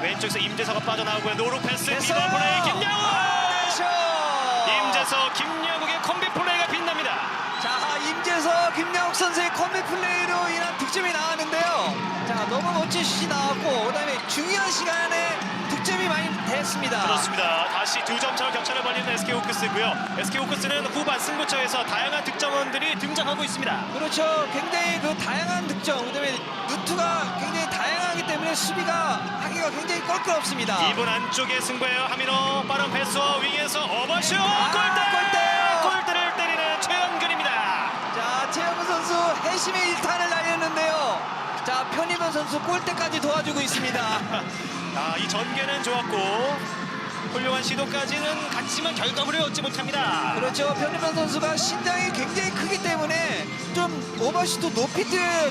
왼쪽에서 임재서가 빠져나오고요. 노루 패스 됐어요. 리버 플레이 김양호. 슛! 임재서 김양욱의 콤비 플레이가 빛납니다. 자, 임재석 김양욱 선수의 콤비 플레이로 인한 득점이 나왔는데요. 자, 너무 멋진 슛이 나왔고 그다음에 중요한 시간에 득점이 많이 됐습니다. 그렇습니다. 다시 2점 차로 격차를 벌리는 SK 호크스고요. SK 호크스는 후반 승부처에서 다양한 득점원들이 등장하고 있습니다. 그렇죠. 굉장히 그 다양한 득점, 그다음에 루트가 굉장히 다양하기 때문에 수비가 하기가 굉장히 껄끄럽습니다. 2분 안쪽의 승부예요. 하민호 빠른 패스와 윙에서 오버슛 골대를 때리는 최현근입니다. 자, 최영근 선수 회심의 1타를 날렸는데요. 자, 편의범 선수 골대까지 도와주고 있습니다. 이 전개는 좋았고 훌륭한 시도까지는 갔지만 결과물을 얻지 못합니다. 그렇죠. 편의범 선수가 신장이 굉장히 크기 때문에 좀 오버슛도 높이 뛰어야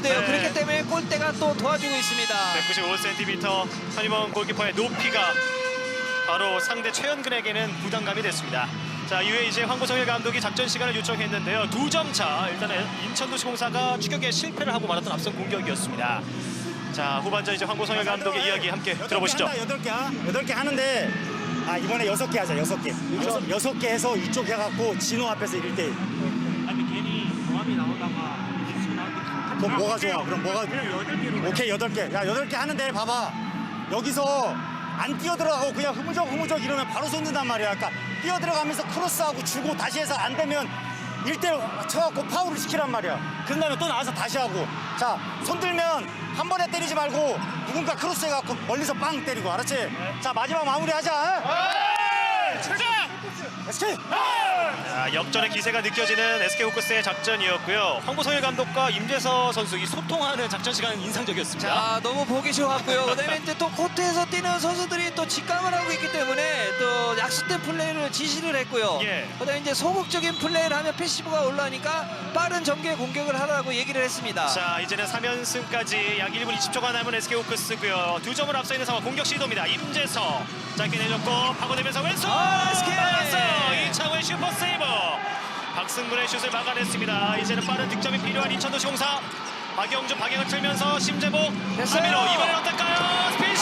돼요. 네. 그렇기 때문에 골대가 또 도와주고 있습니다. 195cm 한희범 골키퍼의 높이가 바로 상대 최현근에게는 부담감이 됐습니다. 자, 이후에 이제 황보성일 감독이 작전 시간을 요청했는데요. 2점 차. 일단은 인천도시공사가 추격에 실패를 하고 말았던 앞선 공격이었습니다. 자, 후반전 이제 황보성일 감독의 이야기 함께 들어보시죠. 8개 하는데 이번에 6개 하자. 6개. 6개 해서 이쪽 해갖고 진호 앞에서 1대1. 아니 괜히 경험이 나오다가 그럼 뭐가 좋아? 그럼 뭐가 오케이 8개. 야 8개 하는데 봐봐. 여기서 안 뛰어들어가고 그냥 흐무적 이러면 바로 쏟는단 말이야. 그러니까 뛰어들어가면서 크로스하고 주고 다시 해서 안 되면 1대1 쳐갖고 파울을 시키란 말이야. 그런 다음에 또 나와서 다시 하고. 자, 손 들면 한 번에 때리지 말고 누군가 크로스 해갖고 멀리서 빵 때리고. 알았지? 자, 마지막 마무리하자. SK! 자, 역전의 기세가 느껴지는 SK 호크스의 작전이었고요. 황보성일 감독과 임재서 선수 이 소통하는 작전 시간은 인상적이었습니다. 자, 너무 보기 좋았고요. 그다음에 이제 또 코트에서 뛰는 선수들이 또 직감을 하고 있기 때문에 또 약속된 플레이를 지시를 했고요. 예. 그다음에 이제 소극적인 플레이를 하면 패시브가 올라오니까 빠른 전개 공격을 하라고 얘기를 했습니다. 자, 이제는 3연승까지 약 1분 20초가 남은 SK 호크스고요. 2점을 앞서 있는 상황 공격 시도입니다. 임재서 짧게 내줬고 파고들면서 왼손 SK! 막았어요. 이창호의 슈퍼 세이브. 박승문의 슛을 막아냈습니다. 이제는 빠른 득점이 필요한 인천도시공사. 박영준 방향을 틀면서 심재복 됐어요. 하민호 이번엔 어떨까요? 스피드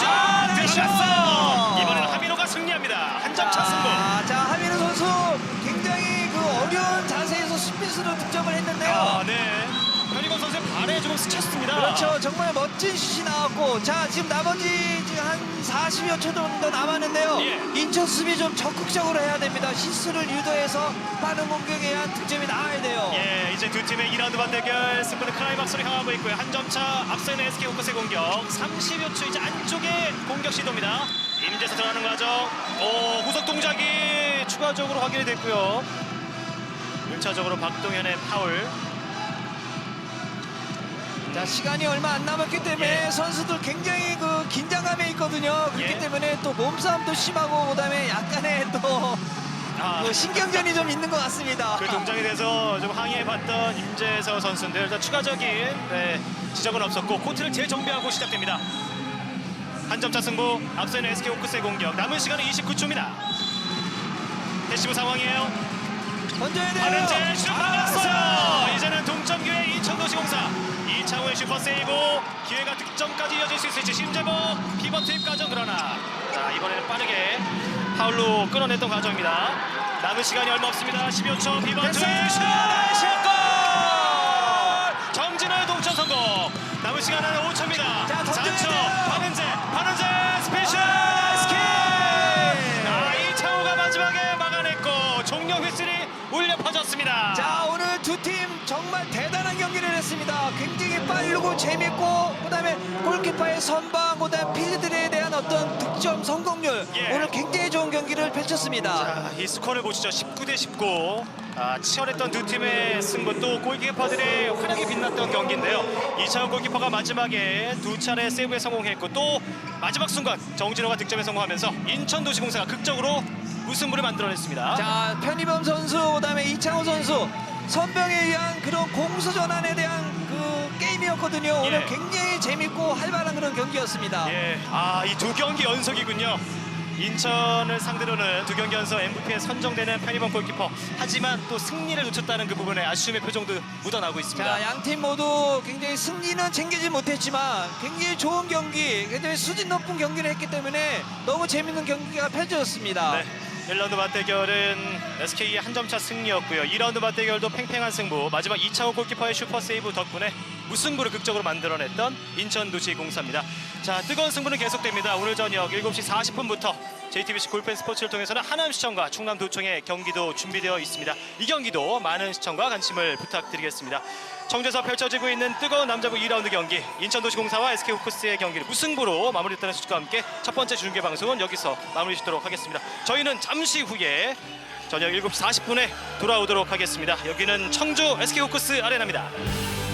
들어갔어요. 이번에는 하민호가 승리합니다. 한 점 차 승부. 자, 하민호 선수 굉장히 그 어려운 자세에서 스피스로 득점을 했는데요. 네. 현희범 선수의 발에 조금 스쳤습니다. 그렇죠. 정말 멋진 슛이 나왔고, 자, 지금 나머지 지금 한 40여 초 정도 남았는데요. 예. 인천 수비 좀 적극적으로 해야 됩니다. 실수를 유도해서 빠른 공격에 의한 득점이 나와야 돼요. 예, 이제 두 팀의 2라운드 맞대결 승부는 클라이막스로 향하고 있고요. 한 점 차 앞서 있는 SK 호크스의 공격. 30여 초 이제 안쪽에 공격 시도입니다. 임재서 들어가는 과정. 후속 동작이 추가적으로 확인이 됐고요. 1차적으로 박동현의 파울. 자, 시간이 얼마 안 남았기 때문에 예. 선수들 굉장히 그 긴장감에 있거든요. 그렇기 예. 때문에 또 몸싸움도 심하고, 그다음에 약간의 또 뭐 신경전이 좀 있는 것 같습니다. 그 동작에 대해서 좀 항의해봤던 임재서 선수인데 일단 추가적인 지적은 없었고 코트를 재정비하고 시작됩니다. 한 점 차 승부 앞서 있는 SK 호크스의 공격. 남은 시간은 29초입니다. 패시브 상황이에요. 던져야 돼요. 하는재 슛 막았어요. 이제는 동점 기회 인천도시공사. 이창호의 슈퍼 세이브. 기회가 득점까지 이어질 수 있을지 심재복 피벗 투입 과정. 그러나 자, 이번에는 빠르게 파울로 끌어냈던 과정입니다. 남은 시간이 얼마 없습니다. 12초 피벗 투입 슛! 슛골! 정진호의 동점 성공. 남은 시간은 5초입니다. 자, 던져야 4초. 돼요. 반은재 스페셜 이창호가 마지막에 막아냈고 종료 휘슬이 울려 퍼졌습니다. 자, 오늘 두 팀 정말 대단한 경기를 했습니다. 굉장히 빠르고 재밌고, 그다음에 골키퍼의 선방, 그다음 필드들에 대한 어떤 득점 성공률, 예. 오늘 굉장히 좋은 경기를 펼쳤습니다. 자, 이 스코어를 보시죠. 19대 19. 치열했던 두 팀의 승부, 또 골키퍼들의 활약이 빛났던 경기인데요. 이창호 골키퍼가 마지막에 두 차례 세이브에 성공했고, 또 마지막 순간 정진호가 득점에 성공하면서 인천도시공사가 극적으로 무승부를 만들어냈습니다. 자, 편의범 선수, 그다음에 이창호 선수 선병에 의한 그런 공수 전환에 대한 그 게임이었거든요. 오늘 예. 굉장히 재밌고 활발한 그런 경기였습니다. 예, 이 두 경기 연속이군요. 인천을 상대로는 두 경기 연속 MVP에 선정되는 편의범 골키퍼. 하지만 또 승리를 놓쳤다는 그 부분에 아쉬움의 표정도 묻어나고 있습니다. 자, 양 팀 모두 굉장히 승리는 챙기지 못했지만 굉장히 좋은 경기, 굉장히 수준 높은 경기를 했기 때문에 너무 재밌는 경기가 펼쳐졌습니다. 네, 1라운드 맞대결은 SK의 한 점 차 승리였고요. 2라운드 맞대결도 팽팽한 승부. 마지막 이창호 골키퍼의 슈퍼 세이브 덕분에 무승부를 극적으로 만들어냈던 인천도시공사입니다. 자, 뜨거운 승부는 계속됩니다. 오늘 저녁 7시 40분부터 JTBC 골프앤 스포츠를 통해서는 하남시청과 충남도청의 경기도 준비되어 있습니다. 이 경기도 많은 시청과 관심을 부탁드리겠습니다. 청주에서 펼쳐지고 있는 뜨거운 남자부 2라운드 경기, 인천도시공사와 SK호크스의 경기를 무승부로 마무리했다는 소식과 함께 첫 번째 중계 방송은 여기서 마무리 짓도록 하겠습니다. 저희는 잠시 후에 저녁 7시 40분에 돌아오도록 하겠습니다. 여기는 청주 SK호크스 아레나입니다.